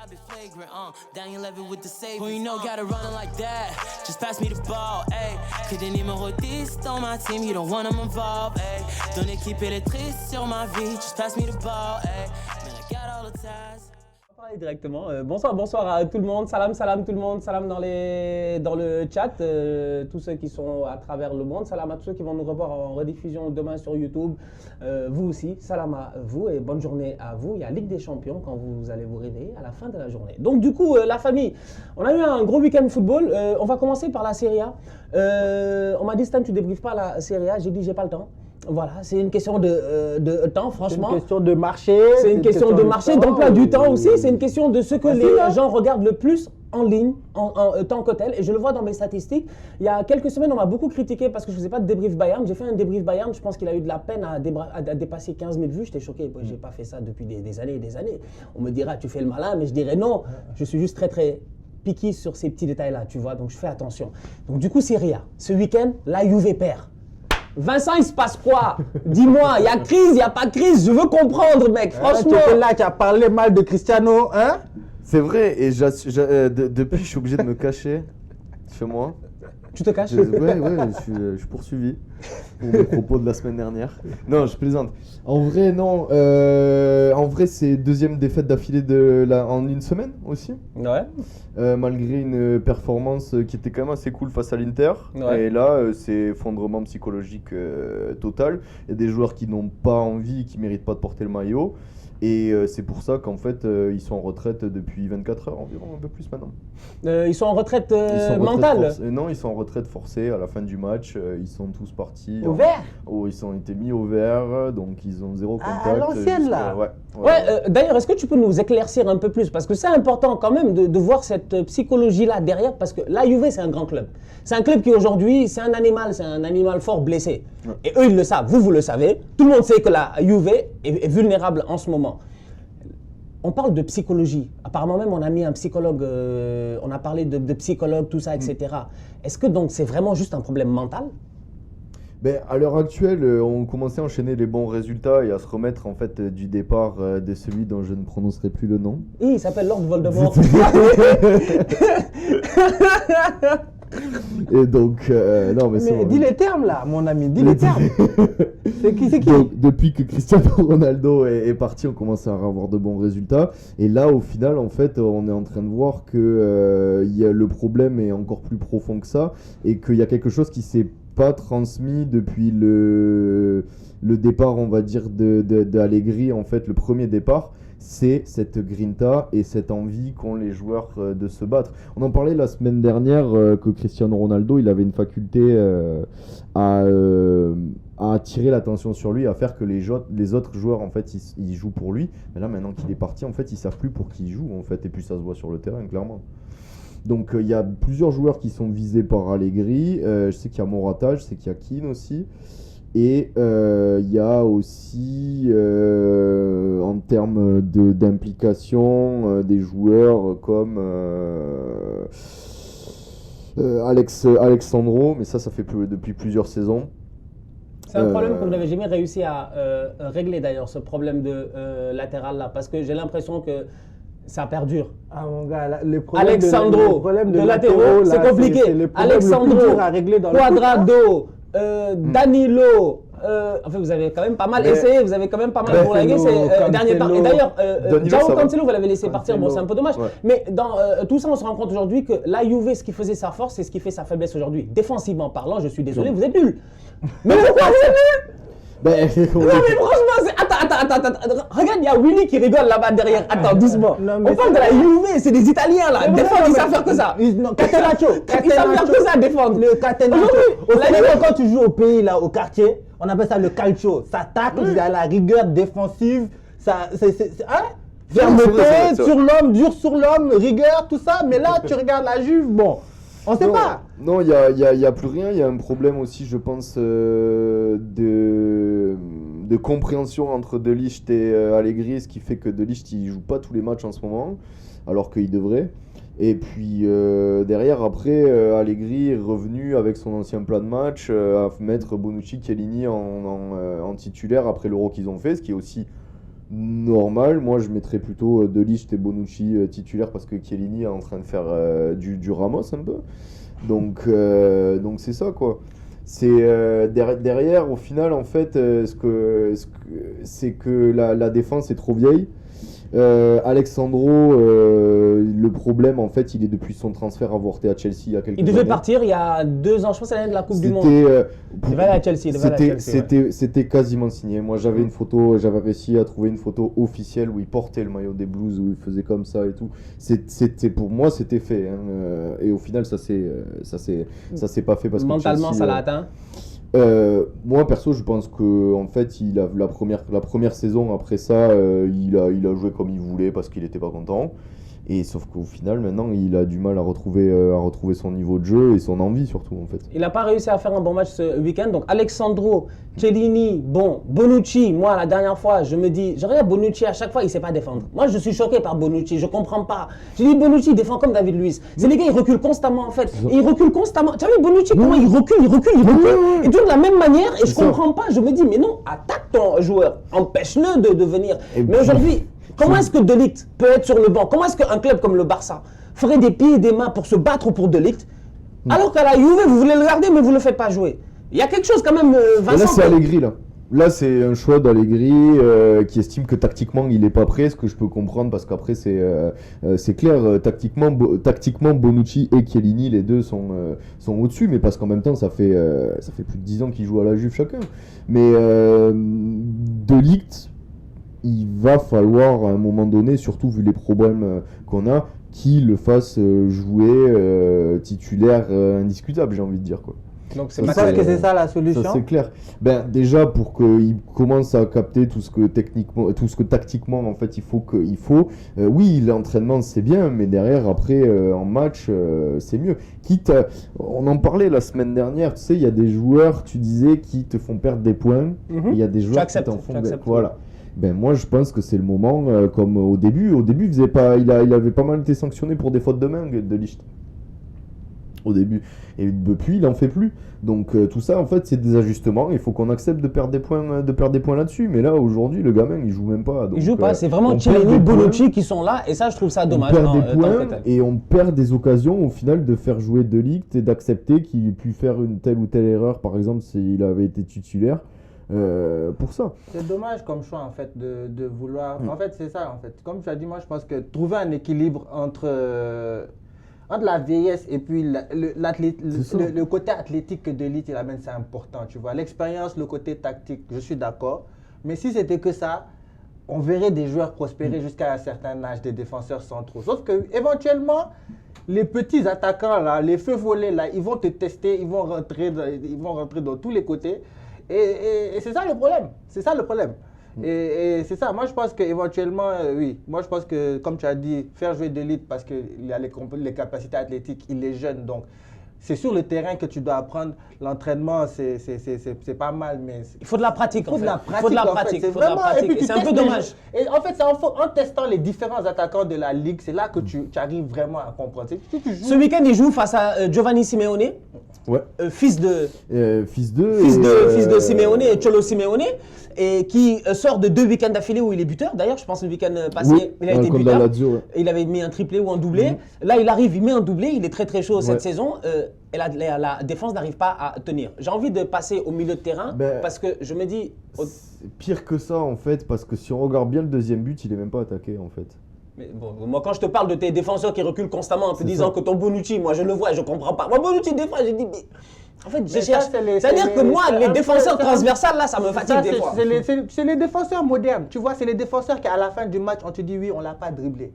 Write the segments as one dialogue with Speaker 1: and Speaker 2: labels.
Speaker 1: I've been flagrant, Daniel Levy with the save. Who you know got it running like that? Just pass me the ball, ayy. Que des numéros 10 dans ma team, you don't want them involved, ayy. Ton équipe elle est triste sur ma vie, just pass me the ball, ayy. Man, I got all the ties.
Speaker 2: Directement. Bonsoir à tout le monde. Salam tout le monde. Salam dans le chat. Tous ceux qui sont à travers le monde. Salam à tous ceux qui vont nous revoir en rediffusion demain sur YouTube. Vous aussi. Salam à vous et bonne journée à vous. Il y a Ligue des Champions quand vous allez vous réveiller à la fin de la journée. Donc du coup, la famille, on a eu un gros week-end football. On va commencer par la Serie A. On m'a dit Stan, tu débriefes pas la Serie A. J'ai dit j'ai pas le temps. Voilà, c'est une question de temps, franchement.
Speaker 3: C'est une question de marché.
Speaker 2: C'est une question de marché, d'emploi du temps aussi. C'est une question de ce que les gens regardent le plus en ligne, en tant que tel. Et je le vois dans mes statistiques. Il y a quelques semaines, on m'a beaucoup critiqué parce que je ne faisais pas de débrief Bayern. J'ai fait un débrief Bayern. Je pense qu'il a eu de la peine à dépasser 15 000 vues. J'étais choqué. Je n'ai pas fait ça depuis des années et des années. On me dira, tu fais le malin, mais je dirais non. Je suis juste très, très picky sur ces petits détails-là, tu vois. Donc, je fais attention. Donc, du coup, Serie A. Ce week-end, la Juve perd. Vincent, il se passe quoi? Dis-moi, il y a crise, il n'y a pas crise, je veux comprendre, mec, franchement.
Speaker 3: Tu es là, tu as parlé mal de Cristiano, hein?
Speaker 4: C'est vrai, et depuis, je suis obligé de me cacher chez moi.
Speaker 2: Tu te caches?
Speaker 4: Ouais, je suis poursuivi pour mes propos de la semaine dernière. Non, je plaisante. En vrai, non. En vrai, c'est deuxième défaite d'affilée en une semaine aussi.
Speaker 2: Ouais.
Speaker 4: Malgré une performance qui était quand même assez cool face à l'Inter.
Speaker 2: Ouais.
Speaker 4: Et là, c'est effondrement psychologique total. Il y a des joueurs qui n'ont pas envie, qui ne méritent pas de porter le maillot. Et c'est pour ça qu'en fait, ils sont en retraite depuis 24 heures environ, un peu plus maintenant.
Speaker 2: Ils sont en retraite mentale?
Speaker 4: Non, ils sont en retraite forcée à la fin du match. Ils sont tous partis.
Speaker 3: Au vert?
Speaker 4: Oh, ils ont été mis au vert, donc ils ont zéro contact.
Speaker 3: À l'ancienne là?
Speaker 2: Ouais, d'ailleurs, est-ce que tu peux nous éclaircir un peu plus? Parce que c'est important quand même de voir cette psychologie-là derrière, parce que la Juve, c'est un grand club. C'est un club qui aujourd'hui, c'est un animal fort blessé. Ouais. Et eux, ils le savent, vous le savez. Tout le monde sait que la Juve est vulnérable en ce moment. On parle de psychologie. Apparemment même, on a mis un psychologue, on a parlé de psychologue, tout ça, etc. Est-ce que donc c'est vraiment juste un problème mental?
Speaker 4: Ben, à l'heure actuelle, on commençait à enchaîner les bons résultats et à se remettre en fait du départ de celui dont je ne prononcerai plus le nom.
Speaker 2: Il s'appelle Lord Voldemort.
Speaker 4: Et donc, non mais
Speaker 3: dis les termes là, mon ami, dis les termes. C'est qui?
Speaker 4: Donc, depuis que Cristiano Ronaldo est parti, on commence à avoir de bons résultats. Et là, au final, en fait, on est en train de voir que le problème est encore plus profond que ça et qu'il y a quelque chose qui s'est pas transmis depuis le départ, on va dire, d'Allegri, en fait, le premier départ. C'est cette grinta et cette envie qu'ont les joueurs de se battre. On en parlait la semaine dernière que Cristiano Ronaldo, il avait une faculté à attirer l'attention sur lui, à faire que les autres joueurs en fait ils jouent pour lui. Mais là maintenant qu'il est parti, en fait ils savent plus pour qui il joue en fait, et puis ça se voit sur le terrain clairement. Donc il y a plusieurs joueurs qui sont visés par Allegri. Je sais qu'il y a Morata, je sais qu'il y a Keane aussi. Et il y a aussi, en termes d'implication, des joueurs comme Alexandro, mais ça fait depuis plusieurs saisons.
Speaker 2: C'est un problème que vous n'avez jamais réussi à régler d'ailleurs, ce problème de latéral là, parce que j'ai l'impression que ça perdure.
Speaker 3: Ah mon gars,
Speaker 2: Alexandro, de latéraux, c'est compliqué. Alexandro, Cuadrado, Danilo. En fait, vous avez quand même pas mal essayé, vous avez quand même pas mal bourlingué ces derniers temps. Et d'ailleurs, João Cancelo, vous l'avez laissé partir, bon, c'est un peu dommage. Ouais. Mais dans tout ça, on se rend compte aujourd'hui que la Juve, ce qui faisait sa force, c'est ce qui fait sa faiblesse aujourd'hui. Défensivement parlant, je suis désolé, vous êtes nuls. Mais pourquoi vous êtes nuls? Non mais franchement, attends, regarde, il y a Willy qui rigole là-bas derrière. Attends, doucement. On parle de la Juve, c'est des Italiens là. Défendre, ils savent faire que ça.
Speaker 3: Catenaccio.
Speaker 2: Ils savent faire que ça, défendre.
Speaker 3: Le Catenaccio. Quand tu joues au pays là, au quartier, on appelle ça le calcio. Ça tacle, il y a la rigueur défensive. Ça, fermeté, sur l'homme, dur sur l'homme, rigueur, tout ça. Mais là, tu regardes la Juve, bon. On sait pas.
Speaker 4: Non, il y a plus rien. Il y a un problème aussi, je pense, de compréhension entre De Ligt et Allegri, ce qui fait que De Ligt il joue pas tous les matchs en ce moment, alors qu'il devrait. Et puis derrière, après, Allegri est revenu avec son ancien plan de match à mettre Bonucci, Chiellini en titulaire après l'Euro qu'ils ont fait, ce qui est aussi normal. Moi, je mettrais plutôt De Ligt et Bonucci titulaires parce que Chiellini est en train de faire du Ramos un peu. Donc c'est ça, quoi. C'est derrière, au final, en fait, c'est que la défense est trop vieille. Alexandro, le problème, en fait, il est depuis son transfert avorté à Chelsea il y a quelques années.
Speaker 2: Il devait partir il y a 2 ans, je pense, c'est l'année de la Coupe du Monde. Il devait aller à Chelsea.
Speaker 4: C'était quasiment signé. Moi, j'avais une photo, j'avais réussi à trouver une photo officielle où il portait le maillot des Blues, où il faisait comme ça et tout. Pour moi, c'était fait. Hein. Et au final, ça s'est pas fait parce que
Speaker 2: mentalement,
Speaker 4: Chelsea,
Speaker 2: ça l'a atteint.
Speaker 4: Moi perso je pense que en fait il a la première saison après ça il a joué comme il voulait parce qu'il était pas content et sauf qu'au final maintenant il a du mal à retrouver son niveau de jeu et son envie surtout en fait.
Speaker 2: Il n'a pas réussi à faire un bon match ce week-end, donc Alexandro, Chiellini, Bonucci, moi la dernière fois je me dis, je regarde Bonucci à chaque fois il sait pas défendre. Moi je suis choqué par Bonucci, je comprends pas. Je dis Bonucci défend comme David Luiz. C'est les gars ils reculent constamment en fait. Et ils reculent constamment. Tu as vu Bonucci comment il recule. Et tout de la même manière et je comprends pas. Je me dis mais non, attaque ton joueur, empêche-le de venir. Mais aujourd'hui, comment est-ce que De Ligt peut être sur le banc? Comment est-ce qu'un club comme le Barça ferait des pieds et des mains pour se battre pour De Ligt alors qu'à la Juve vous voulez le garder mais vous le faites pas jouer? Il y a quelque chose quand même, Vincent.
Speaker 4: Et là c'est Allegri là. Là, c'est un choix d'Allegri qui estime que tactiquement, il n'est pas prêt, ce que je peux comprendre parce qu'après, c'est clair, tactiquement, Bonucci et Chiellini, les deux sont au-dessus, mais parce qu'en même temps, ça fait plus de 10 ans qu'ils jouent à la Juve chacun. Mais De Ligt, il va falloir à un moment donné, surtout vu les problèmes qu'on a, qu'il le fasse jouer titulaire indiscutable, j'ai envie de dire, quoi.
Speaker 3: Donc c'est pas que c'est ça la solution.
Speaker 4: Ça c'est clair. Ben déjà pour qu'il commence à capter tout ce que tactiquement en fait il faut. Oui, l'entraînement c'est bien, mais derrière après en match c'est mieux. On en parlait la semaine dernière. Tu sais, il y a des joueurs, tu disais, qui te font perdre des points. Il y a des joueurs qui t'en font. Voilà. Ben moi je pense que c'est le moment comme au début. Au début il avait pas mal été sanctionné pour des fautes de main de Ligt. Au début. Et depuis, il n'en fait plus. Donc tout ça, en fait, c'est des ajustements. Il faut qu'on accepte de perdre des points là-dessus. Mais là, aujourd'hui, le gamin, il joue même pas. Donc,
Speaker 2: il joue pas. C'est vraiment Chiellini, Bonucci qui sont là. Et ça, je trouve ça dommage.
Speaker 4: On perd des points et on perd des occasions au final de faire jouer De Ligt et d'accepter qu'il ait pu faire une telle ou telle erreur. Par exemple, s'il avait été titulaire. Pour ça.
Speaker 3: C'est dommage comme choix en fait de vouloir. En fait, c'est ça en fait. Comme tu as dit, moi, je pense que trouver un équilibre entre la vieillesse et puis le côté athlétique que De Ligt il amène, c'est important, tu vois. L'expérience, le côté tactique, je suis d'accord. Mais si c'était que ça, on verrait des joueurs prospérer jusqu'à un certain âge, des défenseurs centraux. Sauf que éventuellement, les petits attaquants, là, les feux volets, là, ils vont te tester, ils vont rentrer dans tous les côtés. Et c'est ça le problème. C'est ça le problème. Et c'est ça, moi je pense qu'éventuellement, oui, moi je pense que comme tu as dit, faire jouer De Ligt parce qu'il a les capacités athlétiques, il est jeune, donc c'est sur le terrain que tu dois apprendre. L'entraînement, c'est pas mal, mais
Speaker 2: il faut de la pratique.
Speaker 3: Il faut de la pratique. C'est vraiment, et
Speaker 2: c'est un peu dommage.
Speaker 3: Et en fait, c'est en testant les différents attaquants de la ligue, c'est là que tu arrives vraiment à comprendre.
Speaker 2: Ce week-end, il joue face à Giovanni Simeone.
Speaker 4: Ouais.
Speaker 2: Fils de Simeone et Cholo Simeone, et qui sort de 2 week-ends d'affilée où il est buteur. D'ailleurs, je pense que le week-end passé, il a été buteur. Il avait mis un triplé ou un doublé. Là, il arrive, il met un doublé. Il est très très chaud cette saison. Et la défense n'arrive pas à tenir. J'ai envie de passer au milieu de terrain parce que je me dis.
Speaker 4: C'est pire que ça en fait, parce que si on regarde bien le deuxième but, il est même pas attaqué en fait.
Speaker 2: Mais bon, moi, quand je te parle de tes défenseurs qui reculent constamment en te disant que ton Bonucci, moi je le vois, je comprends pas. Moi, Bonucci, des fois, j'ai dit, mais en fait, je cherche. C'est-à-dire que moi, les défenseurs transversales, là, ça me fatigue des fois.
Speaker 3: C'est les défenseurs modernes. Tu vois, c'est les défenseurs qui, à la fin du match, on te dit, oui, on l'a pas dribblé.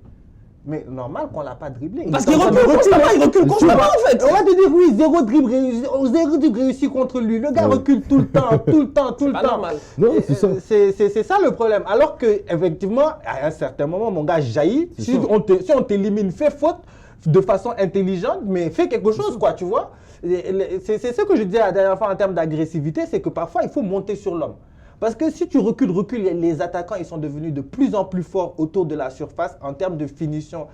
Speaker 3: Mais normal qu'on l'a pas dribblé.
Speaker 2: Parce qu'il recule constamment, en fait.
Speaker 3: On va te dire, oui, zéro dribble réussi contre lui. Le gars recule tout le temps, tout le temps.
Speaker 2: Normal.
Speaker 4: Non, c'est ça.
Speaker 3: C'est ça le problème. Alors qu'effectivement, à un certain moment, mon gars jaillit. Si on t'élimine, fais faute de façon intelligente, mais fais quelque chose, quoi, tu vois. C'est ce que je disais la dernière fois en termes d'agressivité, c'est que parfois, il faut monter sur l'homme. Parce que si tu recules, les attaquants, ils sont devenus de plus en plus forts autour de la surface en termes de finition.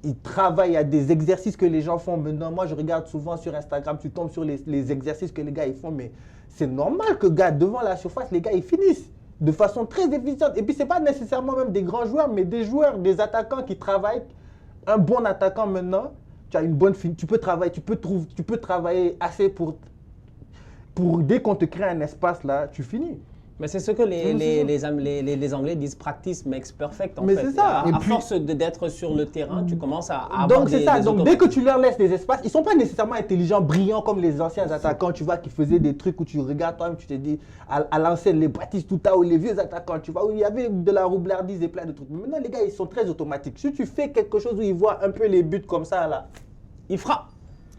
Speaker 3: Ils travaillent, il y a des exercices que les gens font maintenant. Moi, je regarde souvent sur Instagram, tu tombes sur les exercices que les gars ils font, mais c'est normal que gars, devant la surface, les gars, ils finissent. de façon très efficiente. Et puis, ce n'est pas nécessairement même des grands joueurs, mais des joueurs, des attaquants qui travaillent. Un bon attaquant maintenant, tu as une bonne tu peux travailler assez pour dès qu'on te crée un espace là, tu finis.
Speaker 2: Mais c'est ce que les Anglais disent practice makes perfect en
Speaker 3: mais
Speaker 2: fait.
Speaker 3: C'est ça.
Speaker 2: À force d'être sur le terrain, tu commences à avoir
Speaker 3: donc c'est ça. Donc dès que tu leur laisses des espaces, ils ne sont pas nécessairement intelligents, brillants comme les anciens attaquants, tu vois, qui faisaient des trucs où tu regardes toi-même, tu te dis à l'ancienne, les Batistuta ou les vieux attaquants, tu vois, où il y avait de la roublardise et plein de trucs. Mais maintenant les gars, ils sont très automatiques. Si tu fais quelque chose où ils voient un peu les buts comme ça là, ils frappent.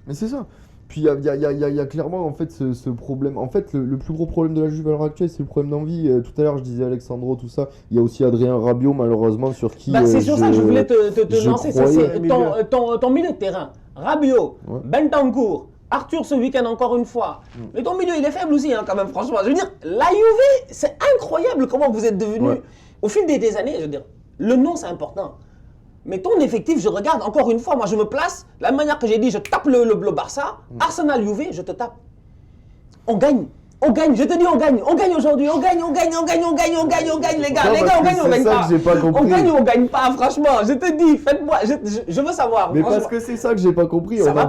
Speaker 4: Mais c'est ça. Puis il y a clairement en fait ce problème. En fait, le plus gros problème de la Juve à l'heure actuelle, c'est le problème d'envie. Tout à l'heure, je disais Alexandro, tout ça. Il y a aussi Adrien Rabiot, malheureusement, sur qui.
Speaker 2: C'est sur ça que je voulais te lancer. C'est ton milieu de terrain. Rabiot, Bentancur, Arthur ce week-end encore une fois. Mais ton milieu, il est faible aussi, hein, quand même, franchement. Je veux dire, la Juve, c'est incroyable comment vous êtes devenus. Au fil des années, je veux dire, le nom, c'est important. Mais ton effectif, je regarde encore une fois, moi je me place, la manière que j'ai dit, je tape le Barça, Arsenal, Juve, je te tape. On gagne, je te dis on gagne aujourd'hui, on gagne les gars, on gagne ou on gagne pas. On gagne ou on gagne pas, franchement, je te dis, faites-moi, je veux savoir.
Speaker 4: Mais parce que c'est ça que j'ai pas compris, on en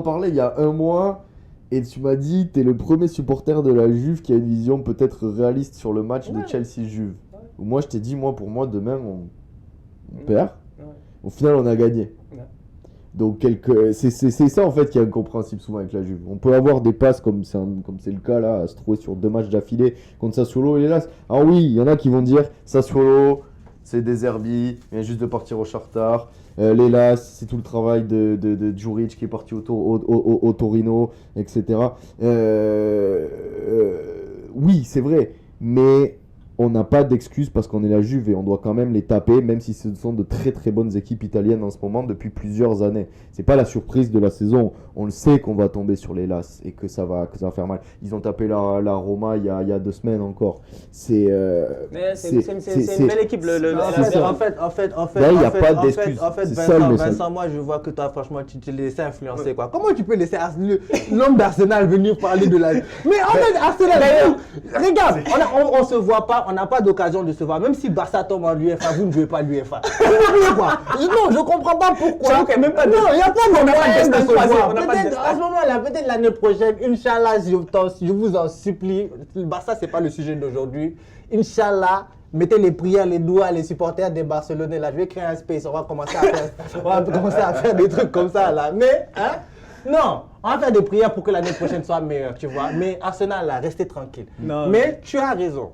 Speaker 4: parlait il y a un mois. Et tu m'as dit, t'es le premier supporter de la Juve qui a une vision peut-être réaliste sur le match de Chelsea-Juve. Moi je t'ai dit, pour moi demain on perd. Au final, on a gagné. Donc, c'est ça en fait qui est incompréhensible souvent avec la Juve. On peut avoir des passes comme c'est le cas là, à se trouver sur 2 matchs d'affilée contre Sassuolo et les Las. Ah oui, il y en a qui vont dire Sassuolo, c'est des Zerbi, il vient juste de partir au Shakhtar. Les Las, c'est tout le travail de Djuric qui est parti au Torino, etc. Oui, c'est vrai, mais on n'a pas d'excuses parce qu'on est la Juve et on doit quand même les taper, même si ce sont de très très bonnes équipes italiennes en ce moment depuis plusieurs années. C'est pas la surprise de la saison. On le sait qu'on va tomber sur les Las et que ça va faire mal. Ils ont tapé la Roma il y a 2 semaines encore. C'est une
Speaker 2: belle équipe.
Speaker 3: En fait,
Speaker 4: là, il n'y a pas d'excuses.
Speaker 3: En fait, Vincent, moi je vois que toi, franchement, tu te laisses influencer quoi. Comment tu peux laisser l'homme d'Arsenal venir parler de la. Mais en fait, Arsenal, regarde, on se voit pas. On n'a pas d'occasion de se voir. Même si Barça tombe en l'UEFA, vous ne jouez pas l'UEFA. Non, je ne comprends pas pourquoi.
Speaker 2: Okay, même pas
Speaker 3: non, il n'y a pas de moyen de se voir.
Speaker 2: Peut-être
Speaker 3: à ce moment-là, peut-être l'année prochaine, Inch'Allah, je vous en supplie. Le Barça, ce n'est pas le sujet d'aujourd'hui. Inch'Allah, mettez les prières, les doigts, les supporters des Barcelonais. Là, je vais créer un space. On va commencer à faire des trucs comme ça. Là. Mais, non, on va faire des prières pour que l'année prochaine soit meilleure, tu vois. Mais Arsenal, là, restez tranquille. Non, mais tu as raison.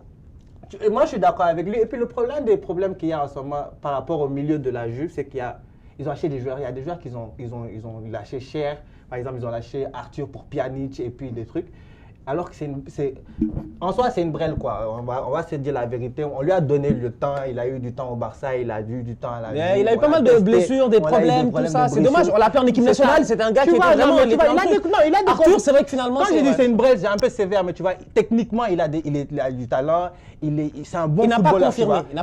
Speaker 3: Et moi, je suis d'accord avec lui. Et puis, le problème des problèmes qu'il y a en ce moment par rapport au milieu de la Juve, c'est qu'ils ont acheté des joueurs. Il y a des joueurs qu'ils ont lâché cher. Par exemple, ils ont lâché Arthur pour Pjanic et puis des trucs. Alors que en soi, c'est une brêle, quoi. On va se dire la vérité. On lui a donné le temps. Il a eu du temps au Barça. Il a eu du temps à la Juve.
Speaker 2: Il a eu pas mal de blessures, des problèmes, tout ça. C'est dommage. On l'a appelé en équipe nationale. C'était un gars qui était vraiment... Arthur, c'est vrai que finalement...
Speaker 3: Quand j'ai dit c'est une brêle, c'est un peu sévère. Mais tu vois, techniquement, il a du talent. C'est un bon footballeur.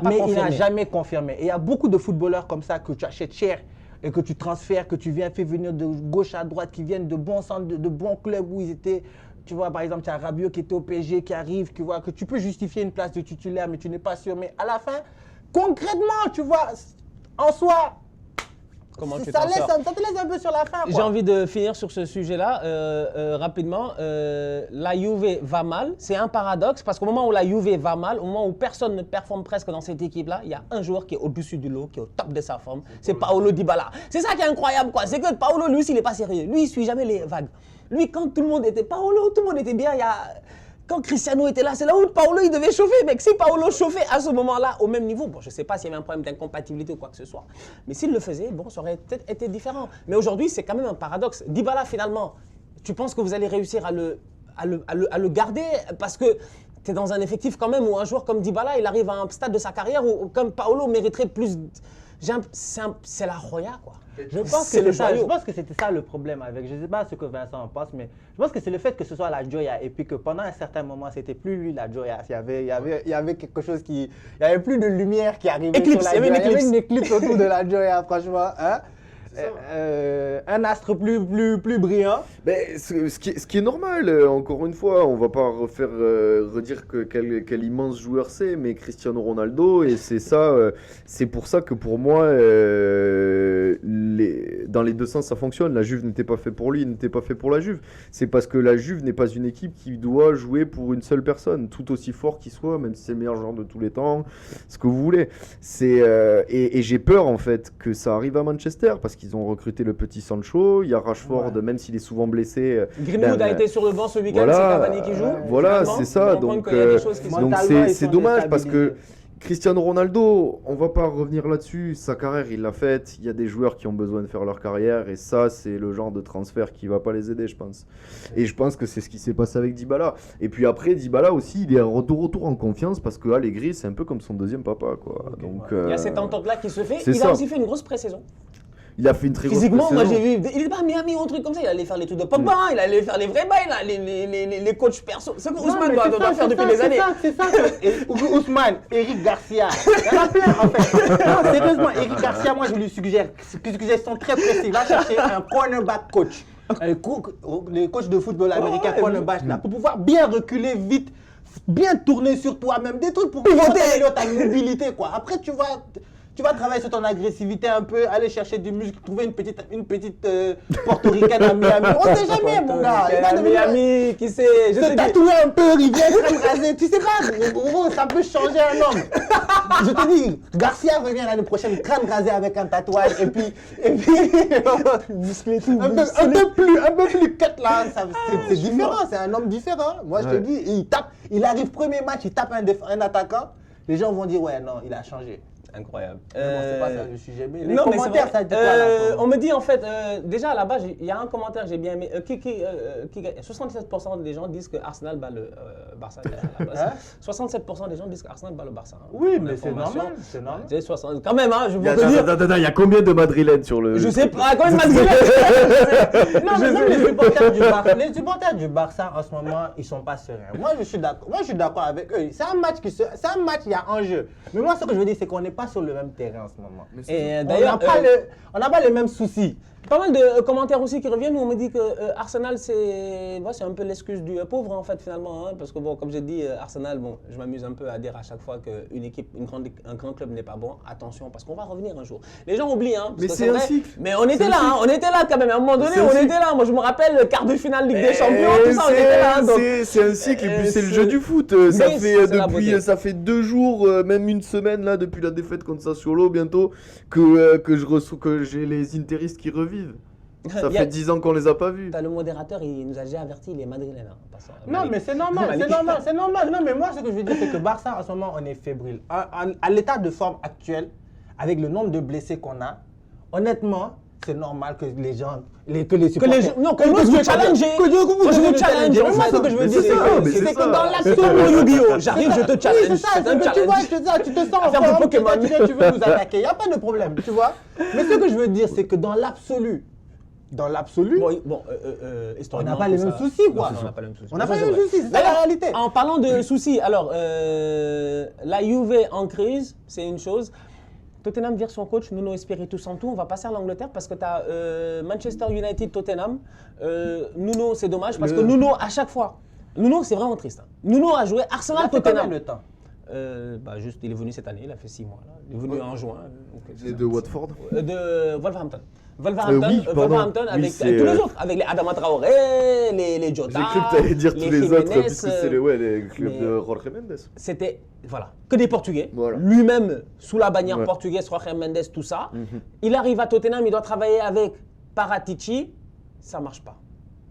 Speaker 3: Mais il n'a jamais confirmé. Et il y a beaucoup de footballeurs comme ça que tu achètes cher et que tu transfères, que tu fais venir de gauche à droite, qui viennent de bons centres, de bons clubs où ils étaient. Tu vois, par exemple, tu as Rabiot qui était au PSG, qui arrive, tu vois, que tu peux justifier une place de titulaire, mais tu n'es pas sûr. Mais à la fin, concrètement, tu vois, en soi, ça te laisse un peu sur la fin.
Speaker 2: J'ai envie de finir sur ce sujet-là rapidement. La Juve va mal. C'est un paradoxe parce qu'au moment où la Juve va mal, au moment où personne ne performe presque dans cette équipe-là, il y a un joueur qui est au-dessus du lot, qui est au top de sa forme. C'est Paulo Dybala. C'est ça qui est incroyable, quoi. C'est que Paulo, lui, il n'est pas sérieux. Lui, il ne suit jamais les vagues. Lui, quand tout le monde était Paulo, tout le monde était bien. Quand Cristiano était là, c'est là où Paulo il devait chauffer. Mec, si Paulo chauffait à ce moment-là au même niveau, bon, je ne sais pas s'il y avait un problème d'incompatibilité ou quoi que ce soit, mais s'il le faisait, bon, ça aurait peut-être été différent. Mais aujourd'hui, c'est quand même un paradoxe. Dybala, finalement, tu penses que vous allez réussir à le garder parce que tu es dans un effectif quand même où un joueur comme Dybala, il arrive à un stade de sa carrière où comme Paulo mériterait plus. C'est la Roya, quoi.
Speaker 3: Je pense que c'était ça le problème avec. Je ne sais pas ce que Vincent en pense, mais je pense que c'est le fait que ce soit la Gioia et puis que pendant un certain moment, c'était plus lui la Gioia. Il y avait quelque chose qui. Il n'y avait plus de lumière qui arrivait sur la Gioia. Il y avait une éclipse autour de la Gioia, franchement. Hein? un astre plus brillant.
Speaker 4: Mais ce qui est normal, encore une fois, on va pas redire quel immense joueur c'est, mais Cristiano Ronaldo, et c'est ça, c'est pour ça que pour moi, dans les deux sens ça fonctionne. La Juve n'était pas fait pour lui, il n'était pas fait pour la Juve. C'est parce que la Juve n'est pas une équipe qui doit jouer pour une seule personne, tout aussi fort qu'il soit, même si c'est le meilleur joueur de tous les temps, ce que vous voulez. Et j'ai peur en fait que ça arrive à Manchester parce qu'ils ont recruté le petit Sancho, il y a Rashford, même s'il est souvent blessé.
Speaker 2: Greenwood a été sur le banc ce week-end,
Speaker 4: voilà,
Speaker 2: c'est Cavani qui joue.
Speaker 4: Voilà, c'est ça. Donc c'est dommage parce que Cristiano Ronaldo, on va pas revenir là-dessus, sa carrière il l'a faite, il y a des joueurs qui ont besoin de faire leur carrière et ça c'est le genre de transfert qui va pas les aider je pense. Et je pense que c'est ce qui s'est passé avec Dybala. Et puis après Dybala aussi il est de retour en confiance parce que Allegri c'est un peu comme son deuxième papa quoi.
Speaker 2: Okay,
Speaker 4: donc,
Speaker 2: il y a cette entente-là qui se fait, il a aussi fait une grosse pré-saison.
Speaker 4: Il a fait une très grosse
Speaker 2: physiquement, moi j'ai vu, il est pas à Miami ou un truc comme ça, il allait faire les trucs de Pogba, il allait faire les vrais bails, là, les coachs perso. C'est ce que Ousmane doit faire depuis des années.
Speaker 3: C'est ça. Ousmane, Eric Garcia, il y en a plein en fait. Non, sérieusement, Eric Garcia, moi je lui suggère, suggestion très précise, va chercher un cornerback coach. Les coachs de football américain, cornerback là, pour pouvoir bien reculer vite, bien tourner sur toi-même, des trucs pour améliorer ta mobilité quoi. Après tu vas travailler sur ton agressivité un peu, aller chercher du muscle, trouver une petite portoricaine à Miami. On sait jamais, mon gars.
Speaker 2: À Miami, qui sait.
Speaker 3: Se tatouer un peu, rivière, crème rasée. Tu sais pas, gros, ça peut changer un homme. Je te dis, Garcia revient l'année prochaine, crâne rasé avec un tatouage, et puis musclé tout. Un peu plus cut là. C'est différent, c'est un homme différent. Moi, je te dis, il arrive premier match, il tape un attaquant. Les gens vont dire, ouais, non, il a changé.
Speaker 2: Incroyable.
Speaker 3: Bon, c'est pas ça le sujet, mais les commentaires, ça dit quoi là,
Speaker 2: on me dit en fait, déjà à la base, il y a un commentaire que j'ai bien aimé. 67% des gens disent que Arsenal bat le Barça. À la base. 67% des gens disent qu'Arsenal bat le Barça.
Speaker 3: Oui, mais c'est normal. C'est normal.
Speaker 2: Quand même, hein, je veux te dire.
Speaker 4: Il y a combien de Madrilènes sur le.
Speaker 2: Je sais pas, combien de Madrilènes.
Speaker 3: Non, mais les supporters du Barça en ce moment, ils sont pas sereins. Moi, je suis d'accord avec eux. C'est un match, il y a enjeu. Mais moi, ce que je veux dire, c'est qu'on n'est pas sur le même terrain en ce moment.
Speaker 2: Et d'ailleurs,
Speaker 3: on n'a pas les mêmes soucis.
Speaker 2: Pas mal de commentaires aussi qui reviennent où on me dit que Arsenal c'est un peu l'excuse du pauvre en fait finalement, hein, parce que bon, comme j'ai dit, Arsenal, bon, je m'amuse un peu à dire à chaque fois qu'une équipe, un grand club n'est pas bon, attention parce qu'on va revenir un jour. Les gens oublient, hein, parce
Speaker 4: mais
Speaker 2: que
Speaker 4: c'est un cycle.
Speaker 2: Mais on était là, on était là quand même. À un moment donné, on était là. Moi, je me rappelle le quart de finale Ligue des Champions, tout ça, on était là.
Speaker 4: C'est un cycle et puis c'est le jeu du foot. Ça fait 2 jours, même une semaine là depuis la défaite contre Sassuolo bientôt que j'ai les interistes qui revivent. Ça fait 10 ans qu'on les a pas vus.
Speaker 2: Le modérateur, il nous a déjà averti, il est madrilène. Hein,
Speaker 3: non, mais c'est normal, c'est normal. Non, mais moi, ce que je veux dire, c'est que Barça, en ce moment, on est fébrile. À l'état de forme actuel, avec le nombre de blessés qu'on a, honnêtement, c'est normal que les gens, que les supporters...
Speaker 2: Non, que nous, je veux challenger. Je veux challenger. Moi, ce que je veux dire, c'est que dans l'action de Yu-Gi-Oh! J'arrive, je te challenge.
Speaker 3: C'est ça, tu vois, tu te sens en forme, tu veux nous attaquer. Il n'y a pas de problème, tu vois. Mais ce que je veux dire, c'est que dans l'absolu, on n'a pas les mêmes soucis, quoi. On n'a pas les mêmes soucis, c'est la réalité.
Speaker 2: En parlant de soucis, alors, la Juve en crise, c'est une chose. Tottenham vire son coach, Nuno Espirito Santo. On va passer à l'Angleterre parce que tu as Manchester United, Tottenham. Nuno, c'est dommage parce que Nuno, à chaque fois, Nuno, c'est vraiment triste. Hein. Nuno a joué Arsenal, Tottenham.
Speaker 3: Le temps.
Speaker 2: Juste, il est venu cette année, il a fait 6 mois. Là. Il est venu en juin.
Speaker 4: Et de Watford
Speaker 2: De Wolverhampton. Wolverhampton avec tous les autres, avec les Adama Traoré, les Jota.
Speaker 4: J'ai cru que tu allais dire tous les
Speaker 2: Jiménez,
Speaker 4: autres, puisque c'est les clubs de Jorge Mendes.
Speaker 2: C'était, que des Portugais.
Speaker 4: Voilà.
Speaker 2: Lui-même, sous la bannière portugaise, Jorge Mendes, tout ça. Il arrive à Tottenham, il doit travailler avec Paratici, ça ne marche pas.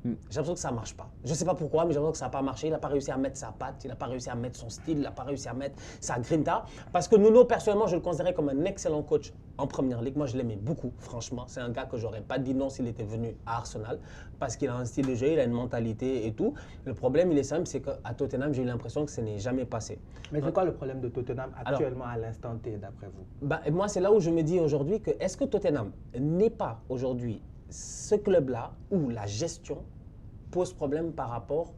Speaker 2: J'ai l'impression que ça ne marche pas. Je ne sais pas pourquoi, mais j'ai l'impression que ça n'a pas marché. Il n'a pas réussi à mettre sa patte, il n'a pas réussi à mettre son style, il n'a pas réussi à mettre sa grinta. Parce que Nuno, personnellement, je le considérais comme un excellent coach en première ligue. Moi, je l'aimais beaucoup, franchement. C'est un gars que je n'aurais pas dit non s'il était venu à Arsenal. Parce qu'il a un style de jeu, il a une mentalité et tout. Le problème, il est simple, c'est qu'à Tottenham, j'ai eu l'impression que ce n'est jamais passé.
Speaker 3: Mais c'est quoi le problème de Tottenham actuellement à l'instant T, d'après vous?
Speaker 2: Moi, c'est là où je me dis aujourd'hui que est-ce que Tottenham n'est pas aujourd'hui ce club-là où la gestion pose problème par rapport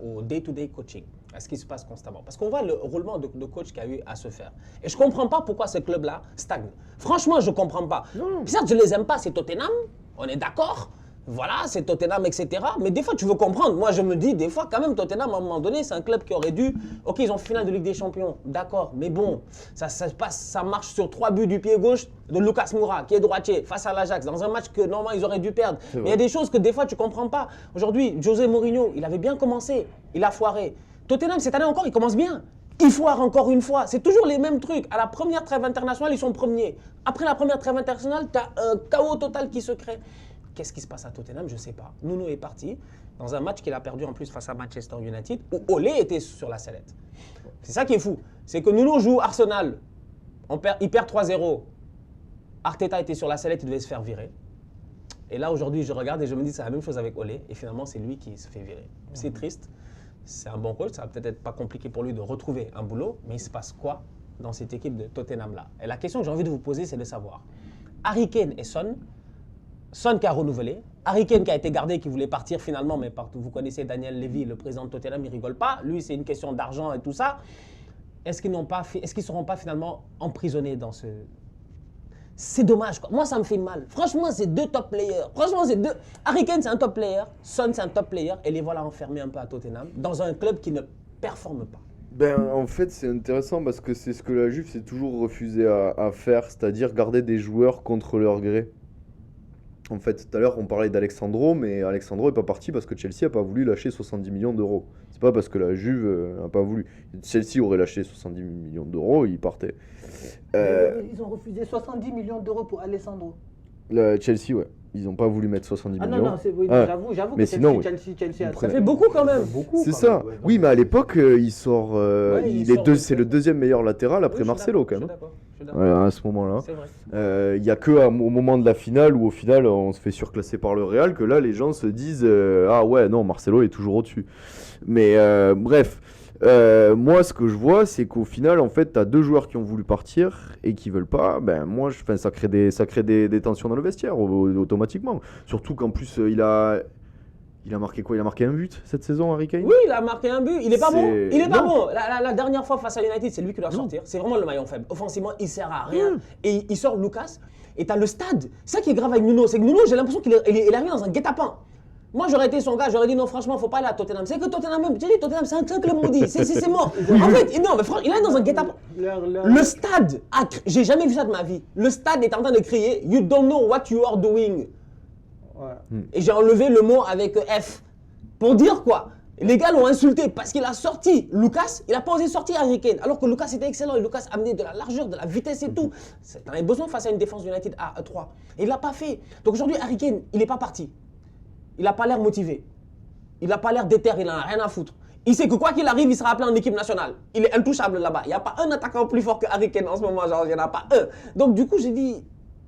Speaker 2: au day-to-day coaching. à ce qui se passe constamment. Parce qu'on voit le roulement de coach qu'il y a eu à se faire. Et je ne comprends pas pourquoi ce club-là stagne. Franchement, je ne comprends pas. Certes, je ne les aime pas, c'est Tottenham, on est d'accord. Voilà, c'est Tottenham, etc. Mais des fois, tu veux comprendre. Moi, je me dis, des fois, quand même, Tottenham, à un moment donné, c'est un club qui aurait dû... Ok, ils ont fait finale de Ligue des Champions, d'accord. Mais bon, ça marche sur 3 buts du pied gauche de Lucas Moura, qui est droitier, face à l'Ajax, dans un match que, normalement, ils auraient dû perdre. Mais il y a des choses que, des fois, tu ne comprends pas. Aujourd'hui, José Mourinho, il avait bien commencé. Il a foiré. Tottenham, cette année encore, il commence bien. Il foire encore une fois. C'est toujours les mêmes trucs. À la première trêve internationale, ils sont premiers. Après la première trêve internationale, tu as un chaos total qui se crée. Qu'est-ce qui se passe à Tottenham? Je ne sais pas. Nuno est parti dans un match qu'il a perdu en plus face à Manchester United où Ole était sur la sellette. C'est ça qui est fou. C'est que Nuno joue Arsenal. Il perd 3-0. Arteta était sur la sellette, il devait se faire virer. Et là, aujourd'hui, je regarde et je me dis c'est la même chose avec Ole. Et finalement, c'est lui qui se fait virer. C'est triste. C'est un bon coach. Ça va peut-être être pas compliqué pour lui de retrouver un boulot. Mais il se passe quoi dans cette équipe de Tottenham-là? Et la question que j'ai envie de vous poser, c'est de savoir. Harry Kane et Son qui a renouvelé, Harry Kane qui a été gardé, qui voulait partir finalement, mais vous connaissez Daniel Levy, le président de Tottenham, il ne rigole pas. Lui, c'est une question d'argent et tout ça. Est-ce qu'ils ne seront pas finalement emprisonnés dans ce... C'est dommage, quoi. Moi, ça me fait mal. Franchement, c'est 2 top players. Franchement, c'est 2... Harry Kane, c'est un top player. Son, c'est un top player. Et les voilà enfermés un peu à Tottenham, dans un club qui ne performe pas.
Speaker 4: En fait, c'est intéressant parce que c'est ce que la Juve s'est toujours refusé à faire, c'est-à-dire garder des joueurs contre leur gré. En fait, tout à l'heure, on parlait d'Alexandro, mais Alexandro n'est pas parti parce que Chelsea n'a pas voulu lâcher 70 millions d'euros. C'est pas parce que la Juve n'a pas voulu. Chelsea aurait lâché 70 millions d'euros, il partait.
Speaker 3: Ils ont refusé 70 millions d'euros pour Alessandro.
Speaker 4: Chelsea, ouais. Ils n'ont pas voulu mettre 70 millions.
Speaker 3: Non, j'avoue
Speaker 4: mais
Speaker 3: que
Speaker 4: sinon,
Speaker 3: Chelsea
Speaker 2: ça fait beaucoup quand même.
Speaker 4: C'est ça. Oui, mais à l'époque, il sort. C'est le deuxième meilleur latéral après Marcelo, quand même. À ce moment-là. Il n'y a qu'au moment de la finale où, au final, on se fait surclasser par le Real que là, les gens se disent ah ouais, non, Marcelo est toujours au-dessus. Mais bref. Moi, ce que je vois, c'est qu'au final, en fait, tu as 2 joueurs qui ont voulu partir et qui veulent pas. Ça crée des tensions dans le vestiaire automatiquement. Surtout qu'en plus, il a marqué quoi? Il a marqué un but cette saison, Harry Kane?
Speaker 2: Oui, il a marqué un but. Il est pas bon. Il est pas bon. La dernière fois face à United, c'est lui qui doit sortir. C'est vraiment le maillon faible. Offensivement, il sert à rien. Et il sort Lucas. Et tu as le stade. C'est ça qui est grave avec Nuno. C'est que Nuno, j'ai l'impression qu'il est arrivé dans un guet-apens. Moi, j'aurais été son gars, j'aurais dit non, franchement, faut pas aller à Tottenham. C'est que Tottenham, même, j'ai dit Tottenham, c'est un club maudit, c'est mort. En fait, non, mais franchement, il est dans un guet-apens. Le stade, j'ai jamais vu ça de ma vie. Le stade est en train de crier You don't know what you are doing. Ouais. Et j'ai enlevé le mot avec F. Pour dire quoi? Les gars l'ont insulté parce qu'il a sorti Lucas, il a pas osé sortir Harry Kane. Alors que Lucas était excellent et Lucas amenait de la largeur, de la vitesse et tout. On avait besoin face à une défense United à 3. Et il l'a pas fait. Donc aujourd'hui, Harry Kane, il n'est pas parti. Il n'a pas l'air motivé. Il n'a pas l'air déter, il n'en a rien à foutre. Il sait que quoi qu'il arrive, il sera appelé en équipe nationale. Il est intouchable là-bas. Il n'y a pas un attaquant plus fort que Harry Kane en ce moment, genre, il n'y en a pas un. Donc du coup, j'ai dit,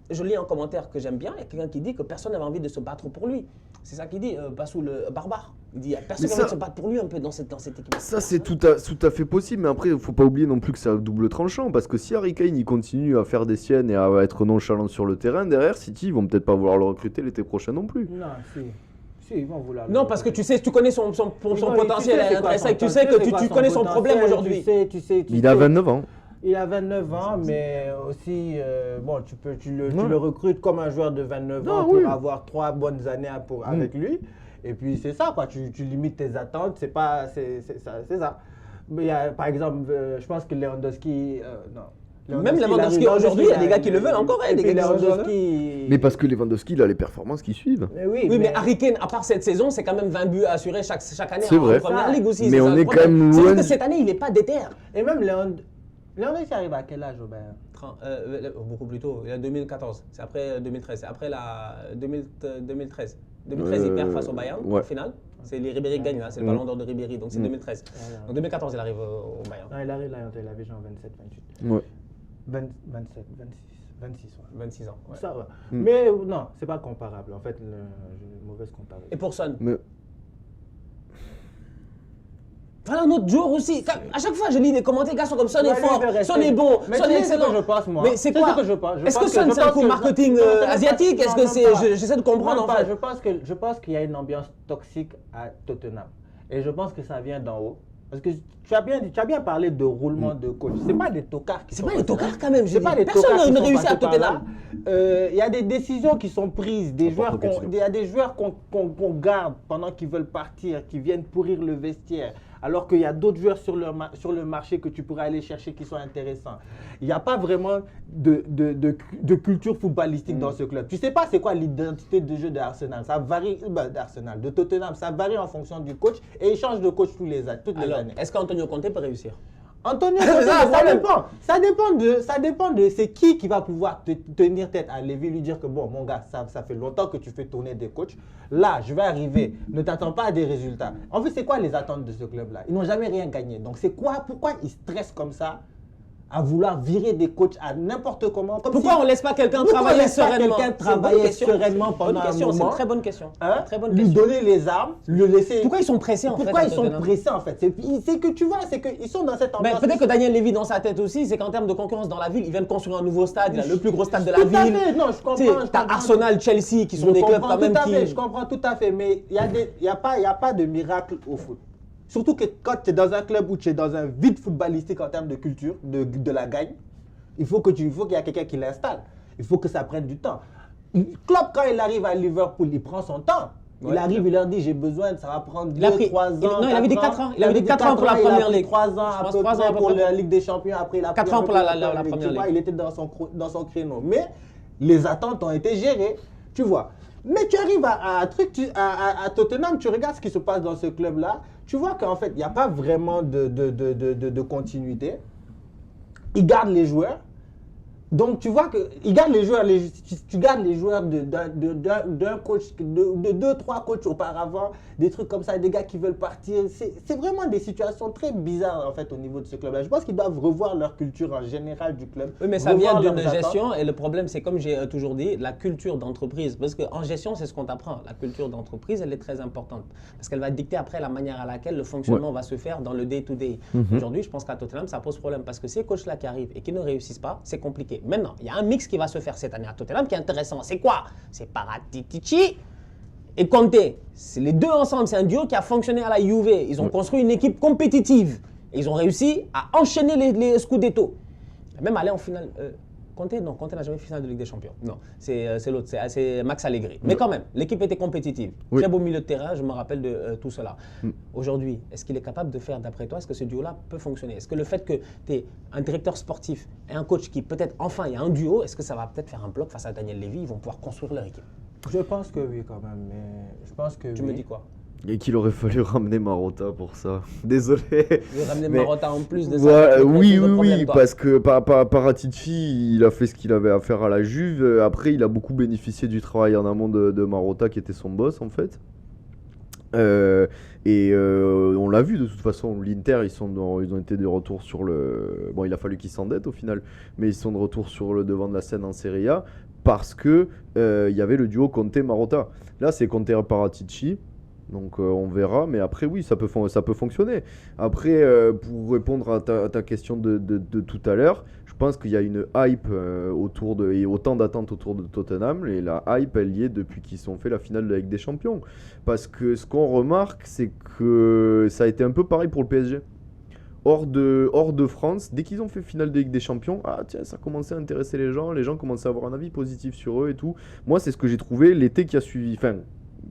Speaker 2: je lis un commentaire que j'aime bien, il y a quelqu'un qui dit que personne n'avait envie de se battre pour lui. C'est ça qu'il dit, Bassou le barbare. Il dit, il n'y a personne qui a envie de se battre pour lui un peu dans cette équipe.
Speaker 4: Ça, c'est tout à fait possible, mais après, il ne faut pas oublier non plus que c'est un double tranchant, parce que si Harry Kane il continue à faire des siennes et à être nonchalant sur le terrain, derrière, City, ils vont peut-être pas vouloir le recruter l'été prochain non plus.
Speaker 3: Non, si, ils vont vouloir.
Speaker 2: Non, parce que tu connais son potentiel intrinsèque, tu sais que tu connais son problème aujourd'hui.
Speaker 4: Il a 29 ans.
Speaker 3: Il a 29 ans, mais aussi, bon, tu le recrutes comme un joueur de 29 ans pour avoir 3 bonnes années avec lui. Et puis c'est ça, quoi. Tu limites tes attentes, c'est ça. Mais par exemple, je pense que Lewandowski,
Speaker 2: même Lewandowski aujourd'hui, il y a des gars qui le veulent encore.
Speaker 4: Mais parce que Lewandowski, il a les performances qui suivent.
Speaker 2: Mais Harry Kane, à part cette saison, c'est quand même 20 buts assurés chaque année
Speaker 4: en
Speaker 2: Première Ligue aussi.
Speaker 4: Mais on est quand même loin.
Speaker 2: C'est juste que cette année, il n'est pas déter.
Speaker 3: Et même Lewandowski arrive à quel âge, Aubert?
Speaker 2: Beaucoup plus tôt, il a 2014. C'est après 2013. C'est après la 2013. 2013, il perd face au Bayern en finale. C'est les Ribéry qui gagnent là, c'est le ballon d'or de Ribéry, donc c'est 2013. En 2014, il arrive au Bayern.
Speaker 3: Non, il arrive là, il avait genre 27, 28.
Speaker 4: Ouais.
Speaker 3: 27, 26,
Speaker 2: 26 ans. Ouais.
Speaker 3: Ça va. Mais non, c'est pas comparable. En fait, une mauvaise comparaison.
Speaker 2: Et pour Son voilà un autre jour aussi. À chaque fois, je lis des commentaires, les gars sont comme Son est fort, Son est bon, Son est excellent.
Speaker 3: Je pense, moi.
Speaker 2: Mais c'est quoi? Est-ce que Son c'est un coup marketing asiatique? Est-ce que c'est. J'essaie de comprendre en fait.
Speaker 3: Je pense qu'il y a une ambiance toxique à Tottenham. Et je pense que ça vient d'en haut. Parce que tu as bien parlé de roulement de coach. C'est pas des tocards qui sont.
Speaker 2: C'est pas des tocards quand même.
Speaker 3: Personne ne réussit à Tottenham. Il y a des décisions qui sont prises. Il y a des joueurs qu'on garde pendant qu'ils veulent partir, qui viennent pourrir le vestiaire. Alors qu'il y a d'autres joueurs sur le marché que tu pourrais aller chercher qui sont intéressants. Il n'y a pas vraiment de culture footballistique dans ce club. Tu sais pas c'est quoi l'identité de jeu d'Arsenal. Ça varie, de Tottenham, ça varie en fonction du coach et il change de coach toutes les années.
Speaker 2: Est-ce qu'Antonio Conte peut réussir?
Speaker 3: Antonio Conte, ça dépend de c'est qui va pouvoir te tenir tête à Lévy, lui dire que bon mon gars, ça fait longtemps que tu fais tourner des coachs. Là, je vais arriver, ne t'attends pas à des résultats. En fait, c'est quoi les attentes de ce club-là? Ils n'ont jamais rien gagné. Donc pourquoi ils stressent comme ça à vouloir virer des coachs à n'importe comment?
Speaker 2: Pourquoi on ne laisse pas quelqu'un travailler sereinement?
Speaker 3: Pendant un moment.
Speaker 2: C'est une très bonne question.
Speaker 3: Lui donner les armes, lui laisser.
Speaker 2: Pourquoi ils sont pressés en fait?
Speaker 3: Pourquoi ils sont pressés en fait? C'est que tu vois, c'est qu'ils sont dans cette ambiance.
Speaker 2: Mais peut-être que Daniel Lévy dans sa tête aussi, c'est qu'en termes de concurrence dans la ville, ils viennent construire un nouveau stade, il a le plus gros stade de la ville.
Speaker 3: Non, je comprends.
Speaker 2: T'as Arsenal, Chelsea qui sont des clubs quand même qui.
Speaker 3: Je comprends tout à fait, mais il y a pas de miracle au foot. Surtout que quand tu es dans un club où tu es dans un vide footballistique en termes de culture, de la gagne, il faut qu'il y ait quelqu'un qui l'installe. Il faut que ça prenne du temps. Klopp, quand il arrive à Liverpool, il prend son temps. Il arrive, il leur dit j'ai besoin, ça va prendre 2-3 ans.
Speaker 2: Non, il avait dit 4 ans. Il avait dit 4 ans pour la première ligue.
Speaker 3: 3 ans à peu près pour la Ligue des Champions. Après,
Speaker 2: 4 ans pour la première ligue.
Speaker 3: Il était dans son créneau. Mais les attentes ont été gérées, tu vois. Mais tu arrives à Tottenham, tu regardes ce qui se passe dans ce club-là, tu vois qu'en fait, il n'y a pas vraiment de continuité. Ils gardent les joueurs. Donc tu vois qu'ils gardent les joueurs, tu gardes les joueurs d'un coach, de 2-3 coachs auparavant, des trucs comme ça, des gars qui veulent partir. C'est vraiment des situations très bizarres en fait au niveau de ce club-là. Je pense qu'ils doivent revoir leur culture en général du club.
Speaker 2: Oui, mais ça vient d'une gestion et le problème c'est comme j'ai toujours dit, la culture d'entreprise. Parce qu'en gestion c'est ce qu'on t'apprend. La culture d'entreprise elle est très importante parce qu'elle va dicter après la manière à laquelle le fonctionnement va se faire dans le day-to-day. Aujourd'hui je pense qu'à Tottenham ça pose problème parce que ces coachs-là qui arrivent et qui ne réussissent pas, c'est compliqué. Maintenant, il y a un mix qui va se faire cette année à Tottenham qui est intéressant. C'est quoi? C'est Paratici et Conte. Les deux ensemble, c'est un duo qui a fonctionné à la Juve. Ils ont construit une équipe compétitive. Et ils ont réussi à enchaîner les Scudetto. Même aller en finale. Conte n'a jamais fait finale de Ligue des Champions. Non, c'est l'autre, c'est Max Allegri. Mais quand même, l'équipe était compétitive. Oui. Très beau milieu de terrain, je me rappelle de tout cela. Aujourd'hui, est-ce qu'il est capable de faire, d'après toi, est-ce que ce duo-là peut fonctionner? Est-ce que le fait que tu aies un directeur sportif et un coach qui peut-être, enfin, il y a un duo, est-ce que ça va peut-être faire un bloc face à Daniel Lévy? Ils vont pouvoir construire leur équipe.
Speaker 3: Je pense que oui, quand même. Mais je pense que
Speaker 2: tu me dis quoi?
Speaker 4: Et qu'il aurait fallu ramener Marotta pour ça. Désolé.
Speaker 2: Ramener Marotta en plus de ça.
Speaker 4: Oui, parce que Paratici, il a fait ce qu'il avait à faire à la Juve. Après, il a beaucoup bénéficié du travail en amont de Marotta, qui était son boss en fait. On l'a vu de toute façon, l'Inter, ils ont été de retour sur le. Bon, il a fallu qu'ils s'endettent au final, mais ils sont de retour sur le devant de la scène en Serie A parce que il y avait le duo Conte-Marotta. Là, c'est Conte-Paratici. Donc on verra, mais après oui, ça peut fonctionner. Après, pour répondre à ta question de tout à l'heure, je pense qu'il y a une hype et autant d'attentes autour de Tottenham, et la hype elle y est depuis qu'ils ont fait la finale de la Ligue des Champions. Parce que ce qu'on remarque, c'est que ça a été un peu pareil pour le PSG. Hors de France, dès qu'ils ont fait finale de Ligue des Champions, ça commençait à intéresser les gens commençaient à avoir un avis positif sur eux et tout. Moi, c'est ce que j'ai trouvé l'été qui a suivi,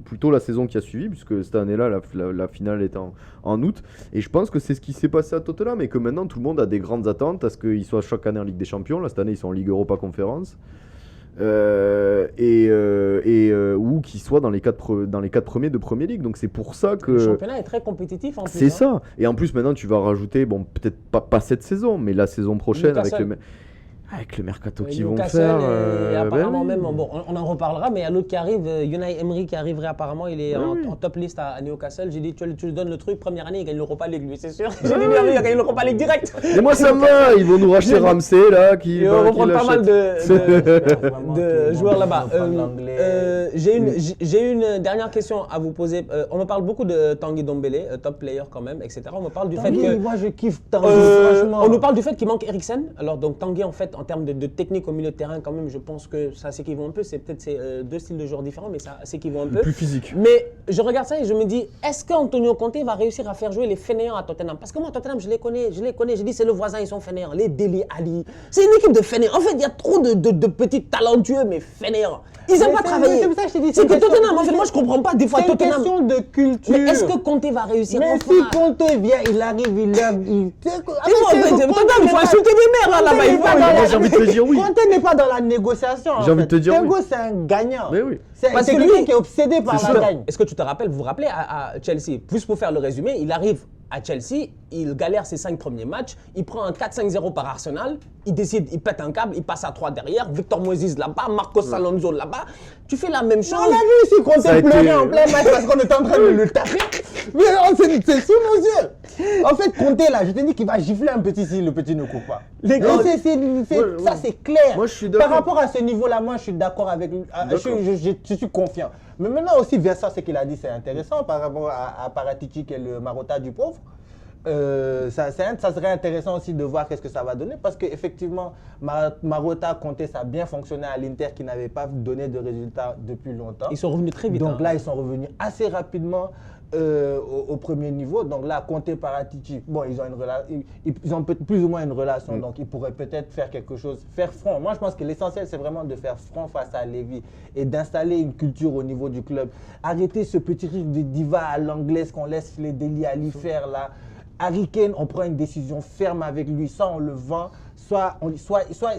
Speaker 4: plutôt la saison qui a suivi, puisque cette année-là, la finale est en août. Et je pense que c'est ce qui s'est passé à Tottenham, et que maintenant, tout le monde a des grandes attentes à ce qu'ils soient chaque année en Ligue des Champions. Là, cette année, ils sont en Ligue Europa Conférence. Ou qu'ils soient dans les 4 premiers de Premier League. Donc c'est pour ça que...
Speaker 2: Le championnat est très compétitif en plus.
Speaker 4: C'est ça. Et en plus, maintenant, tu vas rajouter, bon, peut-être pas cette saison, mais la saison prochaine avec le mercato qu'ils vont faire.
Speaker 2: Et apparemment même, bon, on en reparlera, mais il y a l'autre qui arrive, Unai Emery qui arriverait apparemment, il est en top list à Newcastle. J'ai dit, tu lui donnes le truc, première année, il gagne l'Europa League, lui, c'est sûr. J'ai dit, il va gagner l'Europa League direct.
Speaker 4: Et moi, ça me va, ils vont nous racheter Ramsey, là, qui
Speaker 2: on va prendre pas mal de joueurs là-bas. J'ai une dernière question à vous poser. On me parle beaucoup de Tanguy Ndombele, top player quand même, etc. On me parle du fait que...
Speaker 3: Moi, je kiffe Tanguy, franchement.
Speaker 2: On nous parle du fait qu'il manque Eriksen. Alors, donc, Tanguy, en fait, en termes de technique au milieu de terrain, quand même, je pense que ça s'équivaut un peu. C'est peut-être deux styles de joueurs différents, mais ça s'équivaut un peu.
Speaker 5: Plus physique.
Speaker 2: Mais je regarde ça et je me dis, est-ce qu'Antonio Conte va réussir à faire jouer les fainéants à Tottenham? Parce que moi, Tottenham, je les connais. Je dis, c'est le voisin, ils sont fainéants. Les Dele Alli. C'est une équipe de fainéants. En fait, il y a trop de petits talentueux, mais fainéants. Ils n'ont pas travaillé.
Speaker 3: C'est pour ça que je te dis.
Speaker 2: C'est que Tottenham, en fait, moi, je comprends pas des fois Tottenham.
Speaker 3: C'est une question de culture.
Speaker 2: Mais est-ce que Conte va réussir?
Speaker 3: Mais si Conte vient, il arrive, il
Speaker 2: Tottenham, il faut insulter des mères là-bas.
Speaker 5: Moi, j'ai envie de te dire oui.
Speaker 3: Conte n'est pas dans la négociation.
Speaker 5: J'ai envie de te dire oui.
Speaker 3: Tengo, c'est un gagnant.
Speaker 5: Mais oui.
Speaker 3: C'est quelqu'un qui est obsédé par la gagne.
Speaker 2: Est-ce que tu te rappelles, vous vous rappelez à Chelsea, juste pour faire le résumé, il arrive à Chelsea, il galère ses 5 premiers matchs, il prend un 4-5-0 par Arsenal, il décide, il pète un câble, il passe à 3 derrière, Victor Moses là-bas, Marcos Alonso là-bas. Tu fais la même chose.
Speaker 3: On a vu ici Conte pleurer en plein match parce qu'on était en train de le taper. Mais c'est sous nos yeux. En fait, Conte là, je te dis qu'il va gifler un petit si le petit ne coupe pas. Ça c'est clair.
Speaker 5: Moi, je suis d'accord.
Speaker 3: Par rapport à ce niveau-là, moi je suis d'accord avec lui. Je suis confiant. Mais maintenant aussi, Versa, ce qu'il a dit, c'est intéressant par rapport à Paratici qui est le Marotta du pauvre. Ça serait intéressant aussi de voir qu'est-ce que ça va donner parce qu'effectivement, Marotta, Conte, ça a bien fonctionné à l'Inter qui n'avait pas donné de résultats depuis longtemps.
Speaker 2: Ils sont revenus très vite.
Speaker 3: Donc là, ils sont revenus assez rapidement au premier niveau. Donc là, Conte, Paratici, bon, ils ont plus ou moins une relation, donc ils pourraient peut-être faire quelque chose, faire front. Moi, je pense que l'essentiel, c'est vraiment de faire front face à Lévy et d'installer une culture au niveau du club. Arrêter ce petit rythme de diva à l'anglaise qu'on laisse les Dele Alli faire là. Harry Kane, on prend une décision ferme avec lui, soit on le vend, soit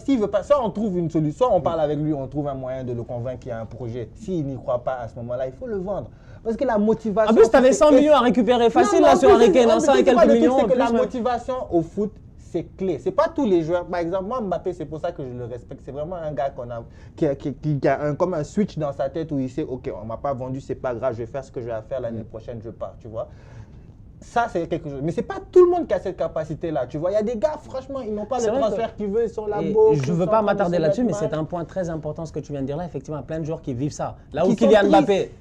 Speaker 3: s'il veut pas, soit on trouve une solution, soit on parle avec lui, on trouve un moyen de le convaincre qu'il y a un projet. S'il n'y croit pas à ce moment-là, il faut le vendre. Parce que la motivation...
Speaker 2: En plus, tu avais 100 millions à récupérer facile là sur Harry Kane, 100 et quelques millions.
Speaker 3: C'est que la motivation au foot, c'est clé. C'est pas tous les joueurs. Par exemple, moi, Mbappé, c'est pour ça que je le respecte. C'est vraiment un gars qui a comme un switch dans sa tête où il sait, ok, on m'a pas vendu, c'est pas grave, je vais faire ce que je vais faire l'année prochaine, je pars, tu vois. Ça, c'est quelque chose. Mais c'est pas tout le monde qui a cette capacité-là. Tu vois, il y a des gars, franchement, ils n'ont pas le transfert qu'ils veulent sur la bourse.
Speaker 2: Je ne veux pas m'attarder là-dessus, mais c'est un point très important ce que tu viens de dire là. Effectivement, il y a plein de joueurs qui vivent ça. Là où Kylian Mbappé.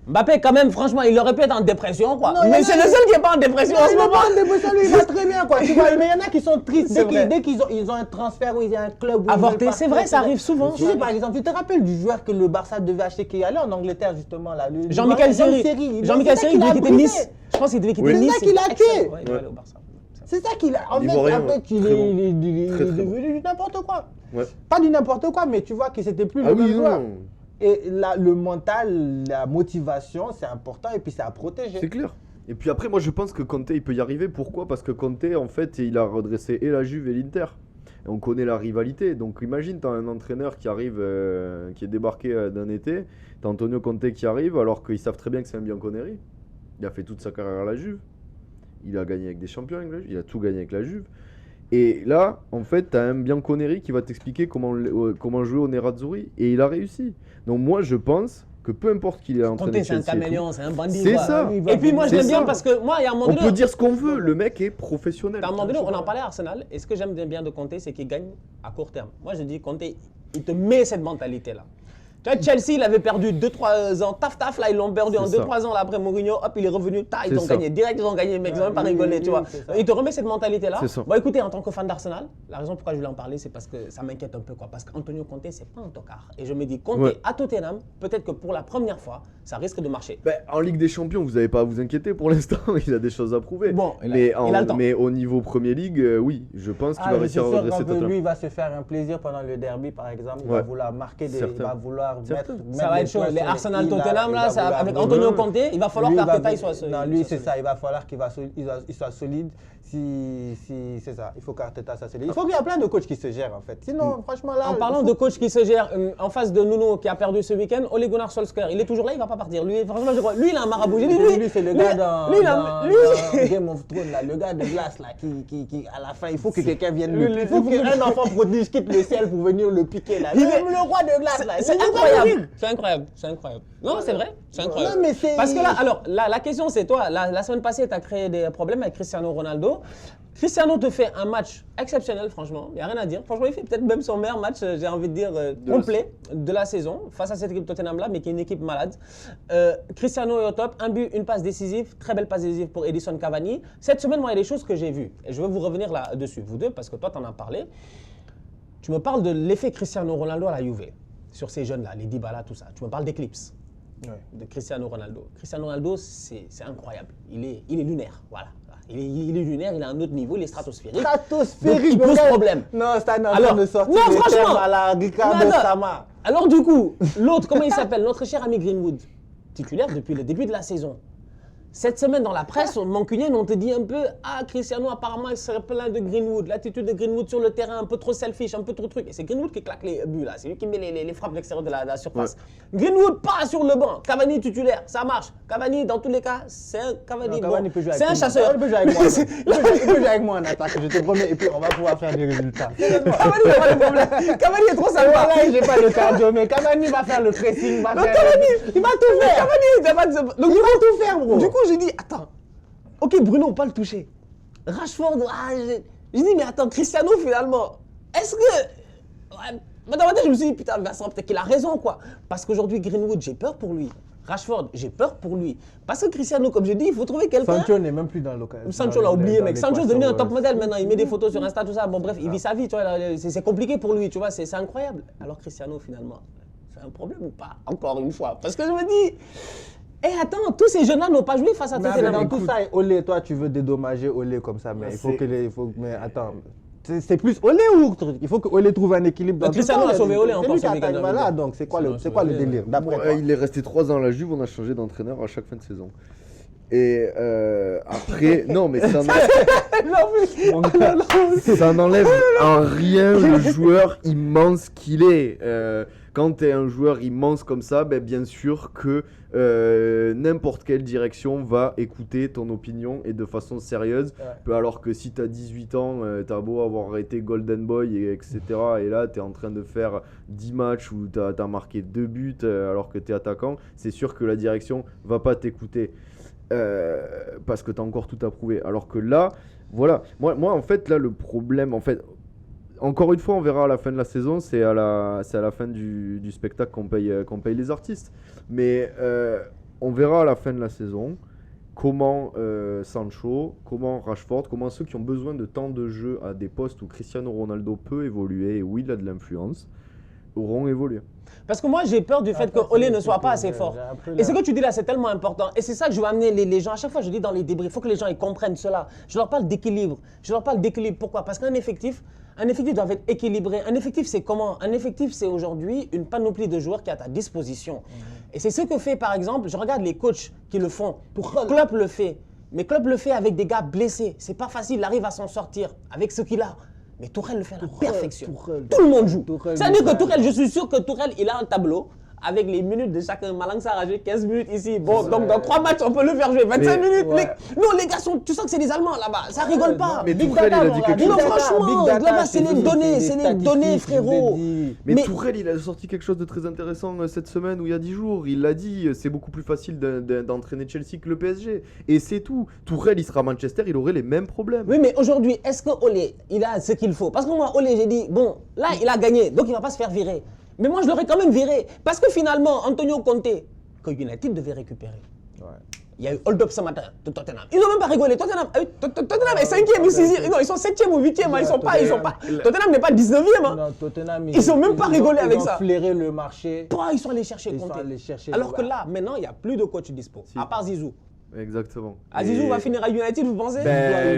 Speaker 2: Mbappé, quand même, franchement, il aurait pu être en dépression, quoi.
Speaker 3: Non,
Speaker 2: mais c'est le seul qui n'est pas en dépression en ce moment.
Speaker 3: Il n'est pas en dépression, lui, il va très bien, quoi. Tu vois, mais il y en a qui sont tristes dès qu'ils ont un transfert ou ils ont un club.
Speaker 2: Avorté, c'est vrai, ça arrive souvent.
Speaker 3: Tu sais, par exemple, tu te rappelles du joueur que le Barça devait acheter qui allait en Angleterre, justement, là.
Speaker 2: Jean-Michel Seri. Jean-Michel Seri, il devait quitter Nice. Je pense qu'il devait quitter Nice.
Speaker 3: C'est ça qu'il a tué.
Speaker 2: Il devait aller au Barça.
Speaker 3: C'est ça qu'il a. En fait, il est devenu du n'importe quoi. Pas du n'importe quoi, mais tu vois que c'était plus le même joueur. Et là, le mental, la motivation, c'est important et puis c'est à protéger.
Speaker 5: C'est clair. Et puis après, moi je pense que Conte il peut y arriver. Pourquoi? Parce que Conte, en fait, il a redressé et la Juve et l'Inter. Et on connaît la rivalité. Donc imagine, tu as un entraîneur qui arrive, qui est débarqué d'un été. Tu as Antonio Conte qui arrive alors qu'ils savent très bien que c'est un Bianconeri. Il a fait toute sa carrière à la Juve. Il a gagné avec des champions avec la Juve. Il a tout gagné avec la Juve. Et là, en fait, tu as un Bianconeri qui va t'expliquer comment jouer au Nerazzurri. Et il a réussi. Donc moi, je pense que peu importe qu'il est entraîné de Chelsea.
Speaker 2: C'est un caméléon, c'est un bandit.
Speaker 5: C'est ça.
Speaker 2: Et puis moi, je l'aime bien parce que moi, il y a un moment donné...
Speaker 5: On peut dire ce qu'on veut, le mec est professionnel.
Speaker 2: À un moment donné, on en parlait à Arsenal. Et ce que j'aime bien de Conte, c'est qu'il gagne à court terme. Moi, je dis, Conte, il te met cette mentalité-là. Tu vois, Chelsea, il avait perdu 2-3 ans, taf, là, ils l'ont perdu en 2-3 ans, là, après Mourinho, hop, il est revenu, ils ont gagné, direct, ils ont gagné, mec, ils n'ont même pas rigolé, tu vois. Il te remet cette mentalité-là. Bon, écoutez, en tant que fan d'Arsenal, la raison pourquoi je voulais en parler, c'est parce que ça m'inquiète un peu, quoi. Parce qu'Antonio Conte, c'est pas un tocard. Et je me dis, Conte à Tottenham, peut-être que pour la première fois, ça risque de marcher.
Speaker 5: En Ligue des Champions, vous n'avez pas à vous inquiéter pour l'instant, il a des choses à prouver.
Speaker 2: Bon,
Speaker 5: mais au niveau Premier League, oui, je pense qu'il va réussir à redresser Tottenham.
Speaker 3: Lui, il va se faire un plaisir pendant le derby, par exemple. Il va vouloir marquer il va vouloir mettre.
Speaker 2: Ça va être chaud. Les Arsenal Tottenham, là, avec Antonio Conte, il va falloir qu'Arteta soit solide.
Speaker 3: Non, lui, c'est ça. Il va falloir qu'il soit solide. C'est ça. Il faut qu'Arteta soit solide. Il faut qu'il y ait plein de coachs qui se gèrent, en fait. Sinon, franchement, là.
Speaker 2: En parlant de coachs qui se gèrent, en face de Nuno qui a perdu ce week-end, Ole Gunnar Solskjaer, il est toujours là, il ne va pas partir. Lui, franchement, je crois. Lui, il a un marabout.
Speaker 3: Lui, c'est le gars dans Game of Thrones, là, le gars de glace, là, qui, à la fin, il faut que quelqu'un vienne il faut qu'un enfant prodige quitte le ciel pour venir le piquer, là. Le roi de glace, là.
Speaker 2: C'est incroyable. C'est incroyable. C'est incroyable. Non, c'est vrai. C'est incroyable.
Speaker 3: Non, mais c'est...
Speaker 2: Parce que là, alors, la question, c'est toi. La semaine passée, tu as créé des problèmes avec Cristiano Ronaldo. Cristiano te fait un match exceptionnel, franchement. Il n'y a rien à dire. Franchement, il fait peut-être même son meilleur match, j'ai envie de dire, complet de la saison face à cette équipe Tottenham-là, mais qui est une équipe malade. Cristiano est au top. Un but, une passe décisive. Très belle passe décisive pour Edison Cavani. Cette semaine, moi, il y a des choses que j'ai vues. Et je veux vous revenir là-dessus, vous deux, parce que toi, tu en as parlé. Tu me parles de l'effet Cristiano Ronaldo à la Juve, sur ces jeunes-là, les Dybala, tout ça. Tu me parles d'éclipse de Cristiano Ronaldo. Cristiano Ronaldo, c'est incroyable. Il est lunaire, voilà. Il est lunaire, il a un autre niveau, il est stratosphérique.
Speaker 3: Stratosphérique,
Speaker 2: il pose problème.
Speaker 3: Non, c'est un enfant de sortir
Speaker 2: non, franchement,
Speaker 3: à la Ricardo Sama.
Speaker 2: Alors du coup, l'autre, comment il s'appelle? Notre cher ami Greenwood, titulaire depuis le début de la saison. Cette semaine dans la presse, Mancunienne, on te dit un peu « Ah, Cristiano, apparemment, il serait plein de Greenwood. L'attitude de Greenwood sur le terrain, un peu trop selfish, un peu trop truc. » Et c'est Greenwood qui claque les buts, là. C'est lui qui met les frappes de l'extérieur de la surface. Ouais. Greenwood pas sur le banc. Cavani titulaire, ça marche. Cavani, dans tous les cas, c'est un Cavani. C'est un chasseur.
Speaker 3: Il peut jouer avec moi. Il peut jouer avec moi en attaque, je te promets. Et puis, on va pouvoir faire des résultats.
Speaker 2: Cavani, il n'a pas de problème. Cavani est trop sympa.
Speaker 3: Voilà, j'ai pas le cardio, mais Cavani va faire le pressing.
Speaker 2: Cavani, il va tout faire. Cavani, il va tout faire, bro. Du coup, j'ai dit, attends. Ok, Bruno, on peut le toucher. Rashford, j'ai dit, mais attends, Cristiano, finalement, est-ce que... Dans ma tête, je me suis dit, putain, Vincent, peut-être qu'il a raison, quoi. Parce qu'aujourd'hui, Greenwood, j'ai peur pour lui. Rashford, j'ai peur pour lui. Parce que Cristiano, comme j'ai dit, il faut trouver quelqu'un...
Speaker 3: Sancho n'est même plus dans l'occasion.
Speaker 2: Sancho l'a oublié, mec. Sancho est devenu un top modèle maintenant. Il met des photos sur Insta, tout ça. Bon, bref, il vit sa vie, tu vois. C'est compliqué pour lui, tu vois. C'est incroyable. Alors, Cristiano, finalement, c'est un problème ou pas? Encore une fois. Parce que je me dis... Eh attends, tous ces jeunes-là n'ont pas joué face à Tottenham.
Speaker 3: Mais dans tout ça, Olé, toi tu veux dédommager Olé comme ça, mais il faut que mais attends, c'est plus Olé ou truc? Il faut que Olé trouve un équilibre dans tout ça.
Speaker 2: Cristiano a sauvé Olé encore ce
Speaker 3: week-end. Voilà, donc c'est quoi le délire d'après toi?
Speaker 5: Il est resté 3 ans à la Juve, on a changé d'entraîneur à chaque fin de saison. Et après, non mais ça n'enlève en rien le joueur immense qu'il est. Quand tu es un joueur immense comme ça, ben, bien sûr que n'importe quelle direction va écouter ton opinion et de façon sérieuse. Ouais. Alors que si tu as 18 ans, tu as beau avoir été Golden Boy, etc. Et là, tu es en train de faire 10 matchs où tu as marqué 2 buts alors que tu es attaquant, c'est sûr que la direction va pas t'écouter. Parce que tu as encore tout à prouver. Alors que là, voilà. Moi, en fait, là, le problème, en fait... Encore une fois, on verra à la fin de la saison, c'est à la fin du spectacle qu'on paye les artistes. Mais on verra à la fin de la saison comment Sancho, comment Rashford, comment ceux qui ont besoin de temps de jeu à des postes où Cristiano Ronaldo peut évoluer et où il a de l'influence, auront évolué.
Speaker 2: Parce que moi, j'ai peur du fait que Olé ne soit pas assez fort. Et ce que tu dis là, c'est tellement important. Et c'est ça que je veux amener les gens. À chaque fois, je dis dans les débris, il faut que les gens ils comprennent cela. Je leur parle d'équilibre. Pourquoi? Parce qu'un effectif doit être équilibré. Un effectif, c'est comment? Un effectif, c'est aujourd'hui une panoplie de joueurs qui est à ta disposition. Et c'est ce que fait, par exemple, je regarde les coachs qui le font. Klopp le fait. Mais Klopp le fait avec des gars blessés. C'est pas facile, il arrive à s'en sortir avec ce qu'il a. Mais Tourelle le fait à la perfection. Tout le monde joue. C'est-à-dire que Tourelle, je suis sûr que Tourelle, il a un tableau avec les minutes de chacun. Malang Sarragé, 15 minutes ici. Bon, donc dans 3 matchs, on peut le faire jouer. 25 minutes. Non, les gars, tu sens que c'est des Allemands là-bas. Ça rigole pas.
Speaker 5: Mais Tourelle, il a dit quelque chose.
Speaker 2: Non, franchement, là-bas, c'est les données, frérot.
Speaker 5: Mais Tourelle, il a sorti quelque chose de très intéressant cette semaine ou il y a 10 jours. Il l'a dit, c'est beaucoup plus facile d'entraîner Chelsea que le PSG. Et c'est tout. Tourelle, il sera à Manchester, il aurait les mêmes problèmes.
Speaker 2: Oui, mais aujourd'hui, est-ce que Olé, il a ce qu'il faut? Parce que moi, Olé, j'ai dit, bon, là, il a gagné, donc il va pas se faire virer. Mais moi, je l'aurais quand même viré. Parce que finalement, Antonio Conte, que United devait récupérer. Ouais. Il y a eu hold-up ce matin de Tottenham. Ils n'ont même pas rigolé. Tottenham est 5e ou 6e. Non, ils sont 7e ou 8e. Ils sont pas. Tottenham n'est pas 19e. Hein. Non,
Speaker 3: Tottenham,
Speaker 2: ils n'ont même pas rigolé avec ça.
Speaker 3: Ils ont flairé le marché.
Speaker 2: Ils sont allés chercher Conte. Alors que là, maintenant, il n'y a plus de coach dispo. À part Zizou.
Speaker 5: Exactement.
Speaker 2: Zizou va finir à United, vous pensez?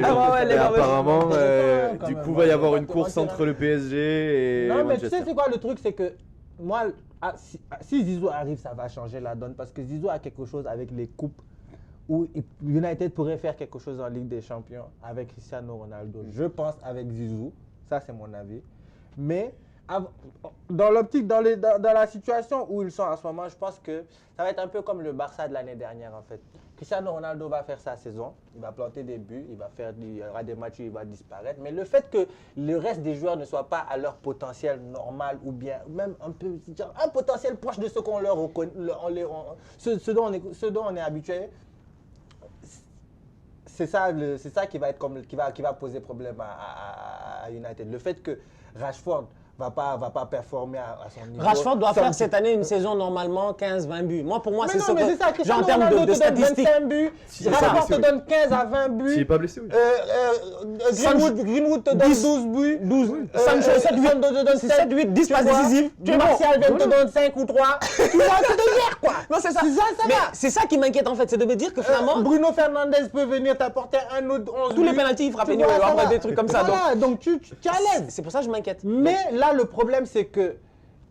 Speaker 5: Apparemment, du coup, va y avoir une course entre le PSG et
Speaker 3: Non, mais
Speaker 5: Manchester.
Speaker 3: tu sais, c'est quoi le truc? C'est que moi, si Zizou arrive, ça va changer la donne. Parce que Zizou a quelque chose avec les coupes où United pourrait faire quelque chose en Ligue des Champions avec Cristiano Ronaldo. Je pense avec Zizou. Ça, c'est mon avis. Mais dans l'optique, dans la situation où ils sont en ce moment, je pense que ça va être un peu comme le Barça de l'année dernière en fait. Cristiano Ronaldo va faire sa saison, il va planter des buts, il y aura des matchs où il va disparaître. Mais le fait que le reste des joueurs ne soient pas à leur potentiel normal ou bien même un peu, un potentiel proche de ce qu'on leur reconnaît, ce dont on est habitué, c'est ça qui va poser problème à United. Le fait que Rashford va pas performer à son niveau.
Speaker 2: Rashford doit faire cette année une saison normalement 15-20 buts. Moi, pour moi, c'est ça.
Speaker 3: Mais c'est ça, Cristiano
Speaker 2: en termes
Speaker 3: Ronaldo
Speaker 2: de
Speaker 3: te donne
Speaker 2: statistiques.
Speaker 3: 25 buts, Rashford te donne 15 à 20 buts.
Speaker 5: S'il n'est pas blessé, oui.
Speaker 3: Greenwood te donne 12 buts.
Speaker 2: 12. Sancho, 7, 8,
Speaker 3: te donne
Speaker 2: 7, 8, 10 passes décisives.
Speaker 3: Martial vient te donne 5 ou 3. Tu vois, c'est de hier, quoi.
Speaker 2: Non, c'est ça.
Speaker 3: Mais
Speaker 2: c'est ça qui m'inquiète en fait, c'est de me dire que finalement.
Speaker 3: Bruno Fernandes peut venir t'apporter un autre 11
Speaker 2: Tous les
Speaker 3: buts.
Speaker 2: pénaltys, il frappe
Speaker 3: Tu vois,
Speaker 2: des trucs comme ça.
Speaker 3: Voilà, donc tu es à l'aise.
Speaker 2: C'est pour ça que je m'inquiète.
Speaker 3: Mais là, le problème, c'est que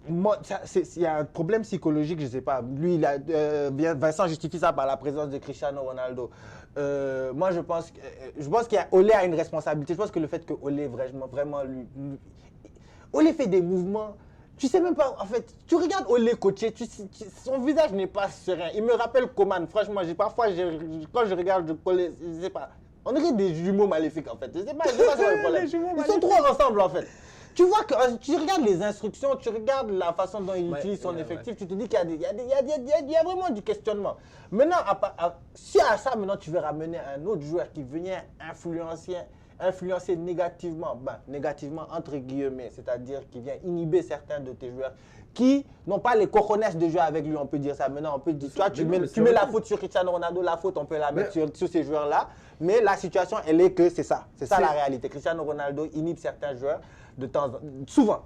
Speaker 3: moi, il y a un problème psychologique, je ne sais pas. Lui, Vincent justifie ça par la présence de Cristiano Ronaldo. Moi, je pense qu'Olé a une responsabilité. Je pense que le fait que Olé vraiment Olé fait des mouvements. Tu sais même pas, en fait, tu regardes Olé coacher, son visage n'est pas serein. Il me rappelle Coman. Franchement, parfois, quand je regarde Olé, je sais pas. On dirait des jumeaux maléfiques, en fait. Je sais pas c'est le problème. Ils sont trop ensemble, en fait. Tu vois que tu regardes les instructions, tu regardes la façon dont il utilise son effectif, tu te dis qu'il y a vraiment du questionnement. Maintenant, si à ça, maintenant, tu veux ramener un autre joueur qui vient influencer négativement, négativement entre guillemets, c'est-à-dire qui vient inhiber certains de tes joueurs qui n'ont pas les cojones de jouer avec lui, on peut dire ça. Maintenant, on peut dire, toi, tu mets la faute sur Cristiano Ronaldo, la faute, on peut la mettre sur ces joueurs-là, mais la situation, elle est que c'est ça. C'est ça la réalité. Cristiano Ronaldo inhibe certains joueurs souvent.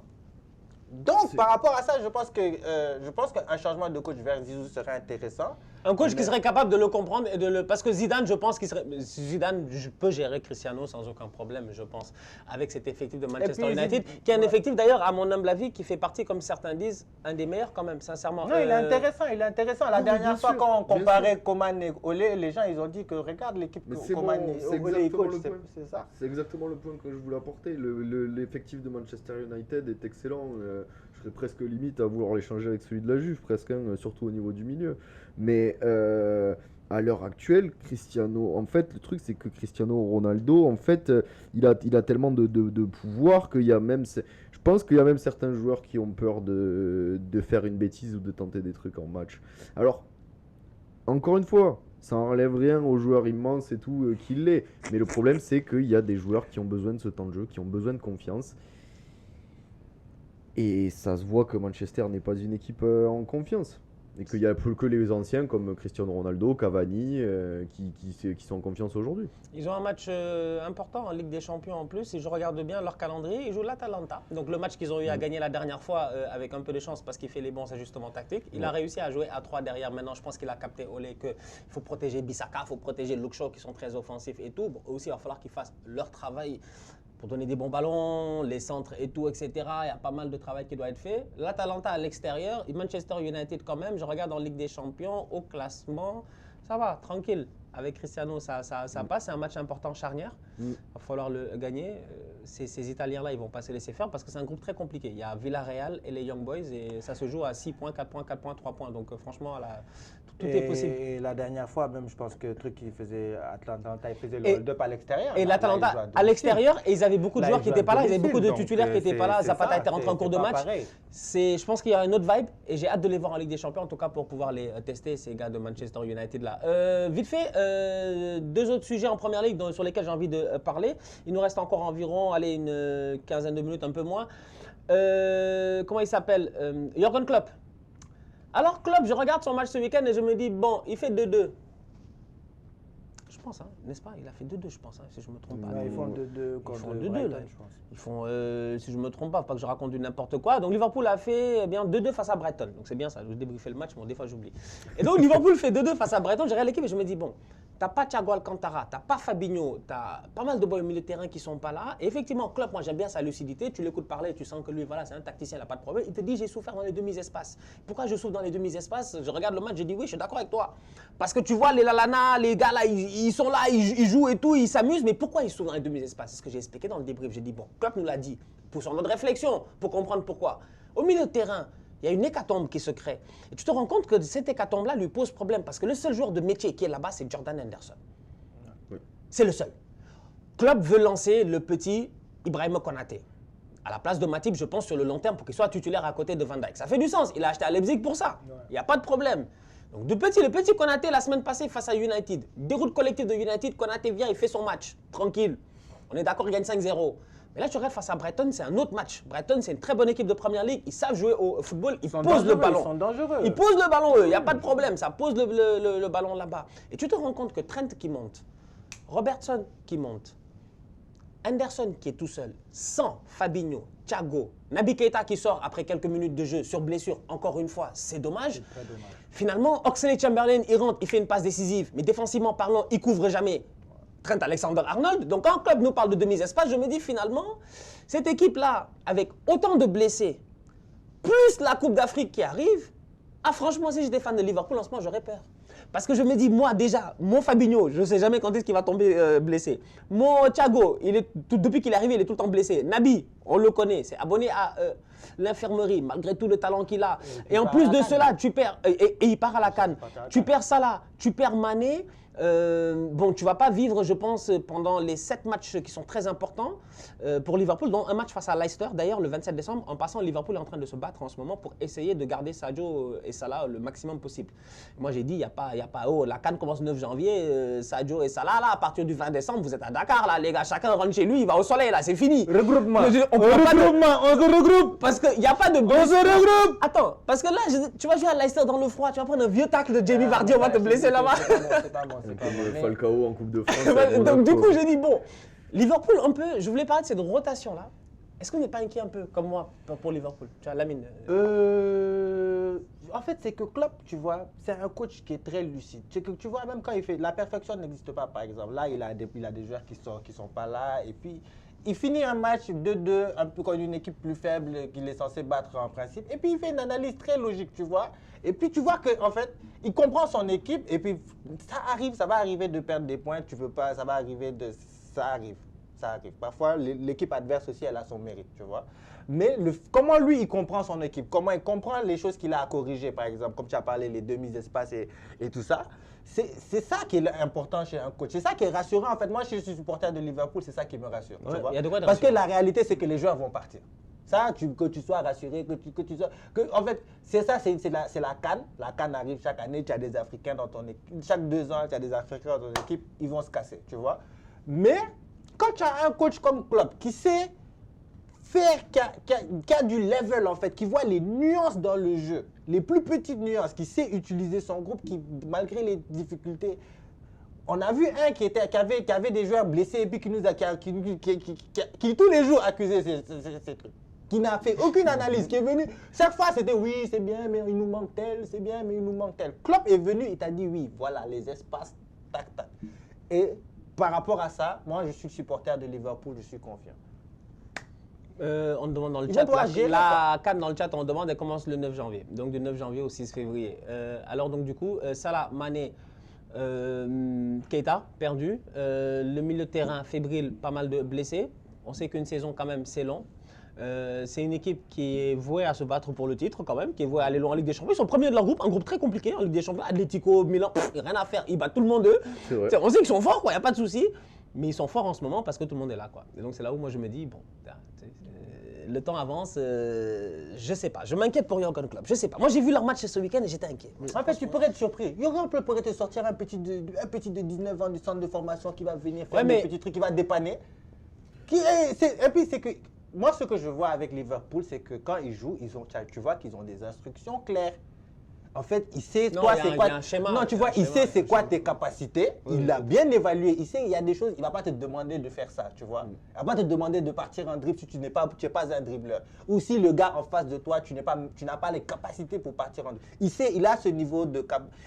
Speaker 3: Donc, par rapport à ça, je pense qu'un changement de coach vers Zizou serait intéressant.
Speaker 2: Un coach qui serait capable de le comprendre et parce que Zidane, je pense qu'il serait. Zidane peut gérer Cristiano sans aucun problème, je pense, avec cet effectif de Manchester United, qui est un effectif d'ailleurs, à mon humble avis, qui fait partie, comme certains disent, un des meilleurs quand même, sincèrement.
Speaker 3: Non, il est intéressant. La dernière fois, quand on comparait Coman et Olé, les gens, ils ont dit que regarde l'équipe Coman et Olé, c'est ça.
Speaker 5: C'est exactement le point que je voulais apporter. L'effectif de Manchester United est excellent. Je serais presque limite à vouloir l'échanger avec celui de la Juve, presque, surtout au niveau du milieu. Mais à l'heure actuelle, en fait, le truc c'est que Cristiano Ronaldo, en fait, il a tellement de pouvoir qu'il y a même, je pense qu'il y a même certains joueurs qui ont peur de faire une bêtise ou de tenter des trucs en match. Alors, encore une fois, ça n'enlève rien aux joueurs immenses et tout qu'il est. Mais le problème c'est qu'il y a des joueurs qui ont besoin de ce temps de jeu, qui ont besoin de confiance. Et ça se voit que Manchester n'est pas une équipe en confiance. Et qu'il n'y a plus que les anciens comme Cristiano Ronaldo, Cavani, qui sont en confiance aujourd'hui.
Speaker 2: Ils ont un match important en Ligue des Champions en plus. Et je regarde bien leur calendrier. Ils jouent l'Atalanta. Donc le match qu'ils ont eu à gagner la dernière fois avec un peu de chance parce qu'il fait les bons ajustements tactiques. Il a réussi à jouer à 3 derrière. Maintenant, je pense qu'il a capté Olé qu'il faut protéger Bissaka, il faut protéger Luke Shaw qui sont très offensifs et tout. Bon, aussi, il va falloir qu'ils fassent leur travail pour donner des bons ballons, les centres et tout, etc. Il y a pas mal de travail qui doit être fait. L'Atalanta à l'extérieur, et Manchester United quand même, je regarde en Ligue des Champions, au classement, ça va, tranquille. Avec Cristiano, ça passe, c'est un match important charnière. Il va falloir le gagner. Ces Italiens-là, ils ne vont pas se laisser faire parce que c'est un groupe très compliqué. Il y a Villarreal et les Young Boys et ça se joue à 6 points, 4 points, 4 points, 3 points. Donc franchement, tout est possible.
Speaker 3: Et la dernière fois, même, je pense que le truc qu'ils faisaient à Atlanta, ils faisaient le hold-up à l'extérieur.
Speaker 2: Et l'Atalanta à l'extérieur, et ils avaient beaucoup de joueurs qui n'étaient pas là, ils avaient beaucoup de titulaires qui n'étaient pas là. Zapata était rentré en cours de match. Je pense qu'il y a une autre vibe et j'ai hâte de les voir en Ligue des Champions, en tout cas pour pouvoir les tester, ces gars de Manchester United là. Vite fait, 2 autres sujets en première ligue sur lesquels j'ai envie de parler. Il nous reste encore environ une quinzaine de minutes, un peu moins. Comment il s'appelle Jürgen Klopp. Alors Klopp, je regarde son match ce week-end et je me dis, bon, il fait 2-2. Je pense, n'est-ce pas? Il a fait 2-2, je pense, si je ne me trompe pas.
Speaker 3: Ils font 2-2 contre
Speaker 2: Brighton, là. Je pense. Ils font, si je ne me trompe pas, pas que je raconte du n'importe quoi. Donc Liverpool a fait 2-2 face à Brighton. Donc c'est bien ça, je débriefais le match, mais des fois j'oublie. Et donc Liverpool fait 2-2 face à Brighton. Je regarde l'équipe et je me dis, bon, t'as pas Thiago Alcantara, t'as pas Fabinho, t'as pas mal de boys au milieu de terrain qui sont pas là. Et effectivement, Klopp, moi j'aime bien sa lucidité. Tu l'écoutes parler, tu sens que lui, voilà, c'est un tacticien, il n'a pas de problème. Il te dit, j'ai souffert dans les demi-espaces. Pourquoi je souffre dans les demi-espaces? Je regarde le match, je dis, oui, je suis d'accord avec toi. Parce que tu vois, les Lalana, les gars là, ils sont là, ils jouent et tout, ils s'amusent. Mais pourquoi ils souffrent dans les demi-espaces? C'est ce que j'ai expliqué dans le débrief. J'ai dit, bon, Klopp nous l'a dit, pour son mode réflexion, pour comprendre pourquoi. Au milieu de terrain, il y a une hécatombe qui se crée. Et tu te rends compte que cette hécatombe-là lui pose problème. Parce que le seul joueur de métier qui est là-bas, c'est Jordan Henderson. Oui. C'est le seul. Klopp veut lancer le petit Ibrahima Konaté. À la place de Matip, je pense sur le long terme pour qu'il soit titulaire à côté de Van Dijk. Ça fait du sens. Il a acheté à Leipzig pour ça. Il n'y a pas de problème. Donc le petit Konaté, la semaine passée face à United. Déroute collective de United, Konaté vient, il fait son match. Tranquille. On est d'accord, il gagne 5-0. Mais là, tu regardes face à Brighton, c'est un autre match. Brighton, c'est une très bonne équipe de Première Ligue. Ils savent jouer au football, ils posent le ballon.
Speaker 3: Ils sont dangereux.
Speaker 2: Ils posent le ballon, eux, il n'y a pas de problème. Ça pose le ballon là-bas. Et tu te rends compte que Trent qui monte, Robertson qui monte, Henderson qui est tout seul, sans Fabinho, Thiago, Naby Keita qui sort après quelques minutes de jeu sur blessure, encore une fois, c'est dommage.
Speaker 3: C'est très dommage.
Speaker 2: Finalement, Oxlade-Chamberlain, il rentre, il fait une passe décisive, mais défensivement parlant, il couvre jamais Trent Alexander-Arnold. Donc quand un club nous parle de demi-espace, je me dis finalement, cette équipe-là, avec autant de blessés, plus la Coupe d'Afrique qui arrive, franchement, si j'étais fan de Liverpool, en ce moment, j'aurais peur. Parce que je me dis, moi déjà, mon Fabinho, je ne sais jamais quand est-ce qu'il va tomber blessé. Mon Thiago, depuis qu'il est arrivé, il est tout le temps blessé. Naby, on le connaît, c'est abonné à l'infirmerie, malgré tout le talent qu'il a. Et en plus de cela, tu perds, et il part à la CAN. Tu perds Salah, tu perds Mané. Bon, tu ne vas pas vivre, je pense, pendant les 7 matchs qui sont très importants pour Liverpool, dont un match face à Leicester, d'ailleurs, le 27 décembre. En passant, Liverpool est en train de se battre en ce moment pour essayer de garder Sadio et Salah le maximum possible. Moi, j'ai dit, il n'y a pas, la CAN commence le 9 janvier, Sadio et Salah, là, à partir du 20 décembre, vous êtes à Dakar, là, les gars, chacun rentre chez lui, il va au soleil, là, c'est fini.
Speaker 3: Regroupement.
Speaker 2: On se regroupe. Parce qu'il n'y a pas de...
Speaker 3: On se regroupe.
Speaker 2: Attends, parce que là, tu vas jouer à Leicester dans le froid, tu vas prendre un vieux tacle de Jamie Vardy, on va te blesser là-bas.
Speaker 3: C'est pas bon.
Speaker 5: Falcao en Coupe de France.
Speaker 2: Donc du coup, j'ai dit, bon, Liverpool, un peu, je voulais parler de cette rotation-là. Est-ce qu'on n'est pas inquiet un peu, comme moi, pour Liverpool? Tu vois, Lamine.
Speaker 3: En fait, c'est que Klopp, tu vois, c'est un coach qui est très lucide. C'est que tu vois, même quand il fait... La perfection n'existe pas, par exemple. Là, il a des joueurs qui sont pas là. Et puis, il finit un match 2-2, un peu comme une équipe plus faible qu'il est censé battre en principe. Et puis, il fait une analyse très logique, tu vois. Et puis, tu vois qu'en fait, il comprend son équipe. Et puis, ça va arriver de perdre des points. Tu veux pas, ça va arriver de... Ça arrive. Parfois, l'équipe adverse aussi, elle a son mérite, tu vois. Mais comment lui, il comprend son équipe, comment il comprend les choses qu'il a à corriger, par exemple, comme tu as parlé, les demi-espaces et tout ça. C'est ça qui est important chez un coach. C'est ça qui est rassurant. En fait, moi, je suis supporter de Liverpool, c'est ça qui me rassure.
Speaker 2: Ouais,
Speaker 3: tu vois?
Speaker 2: y a de quoi
Speaker 3: Parce que la réalité, c'est que les joueurs vont partir. Ça, que tu sois rassuré, en fait, c'est ça, c'est la CAN. La CAN arrive chaque année, tu as des Africains dans ton équipe. Chaque 2 ans, tu as des Africains dans ton équipe, ils vont se casser, tu vois. Mais quand tu as un coach comme Klopp qui sait faire, qui a du level en fait, qui voit les nuances dans le jeu, les plus petites nuances, qui sait utiliser son groupe, qui malgré les difficultés, on a vu un qui avait des joueurs blessés et puis qui tous les jours accusait ces trucs, qui n'a fait aucune analyse, qui est venu, chaque fois c'était oui c'est bien mais il nous manque tel, c'est bien mais il nous manque tel. Klopp est venu, il t'a dit oui, voilà les espaces, tac tac. Et par rapport à ça, moi je suis supporter de Liverpool, je suis confiant.
Speaker 2: On demande dans le chat, la CAN dans le chat, on demande, elle commence le 9 janvier. Donc du 9 janvier au 6 février. Alors donc du coup, Salah, Mané, Keita, perdu. Le milieu de terrain, fébrile, pas mal de blessés. On sait qu'une saison quand même, c'est long. C'est une équipe qui est vouée à se battre pour le titre quand même, qui est vouée à aller loin en Ligue des Champions. Ils sont premiers de leur groupe, un groupe très compliqué en Ligue des Champions. Atlético, Milan, rien à faire, ils battent tout le monde eux. On sait qu'ils sont forts, il n'y a pas de souci. Mais ils sont forts en ce moment parce que tout le monde est là, quoi. Et donc c'est là où moi je me dis, bon, le temps avance, je sais pas. Je m'inquiète pour Jürgen Klopp, je sais pas. Moi j'ai vu leur match ce week-end et j'étais inquiet.
Speaker 3: En fait, tu pourrais être surpris. Jürgen Klopp pourrait te sortir un petit de 19 ans du centre de formation qui va venir faire des petits trucs, qui va dépanner. Et puis c'est que, moi ce que je vois avec Liverpool, c'est que quand ils jouent, tu vois qu'ils ont des instructions claires. En fait, il sait toi c'est quoi. Non, tu vois, il sait c'est quoi tes capacités. Il l'a bien évalué. Il sait il y a des choses. Il va pas te demander de faire ça, tu vois. Il va pas te demander de partir en dribble si tu n'es pas un dribbleur. Ou si le gars en face de toi, tu n'as pas les capacités pour partir en dribble. Il a ce niveau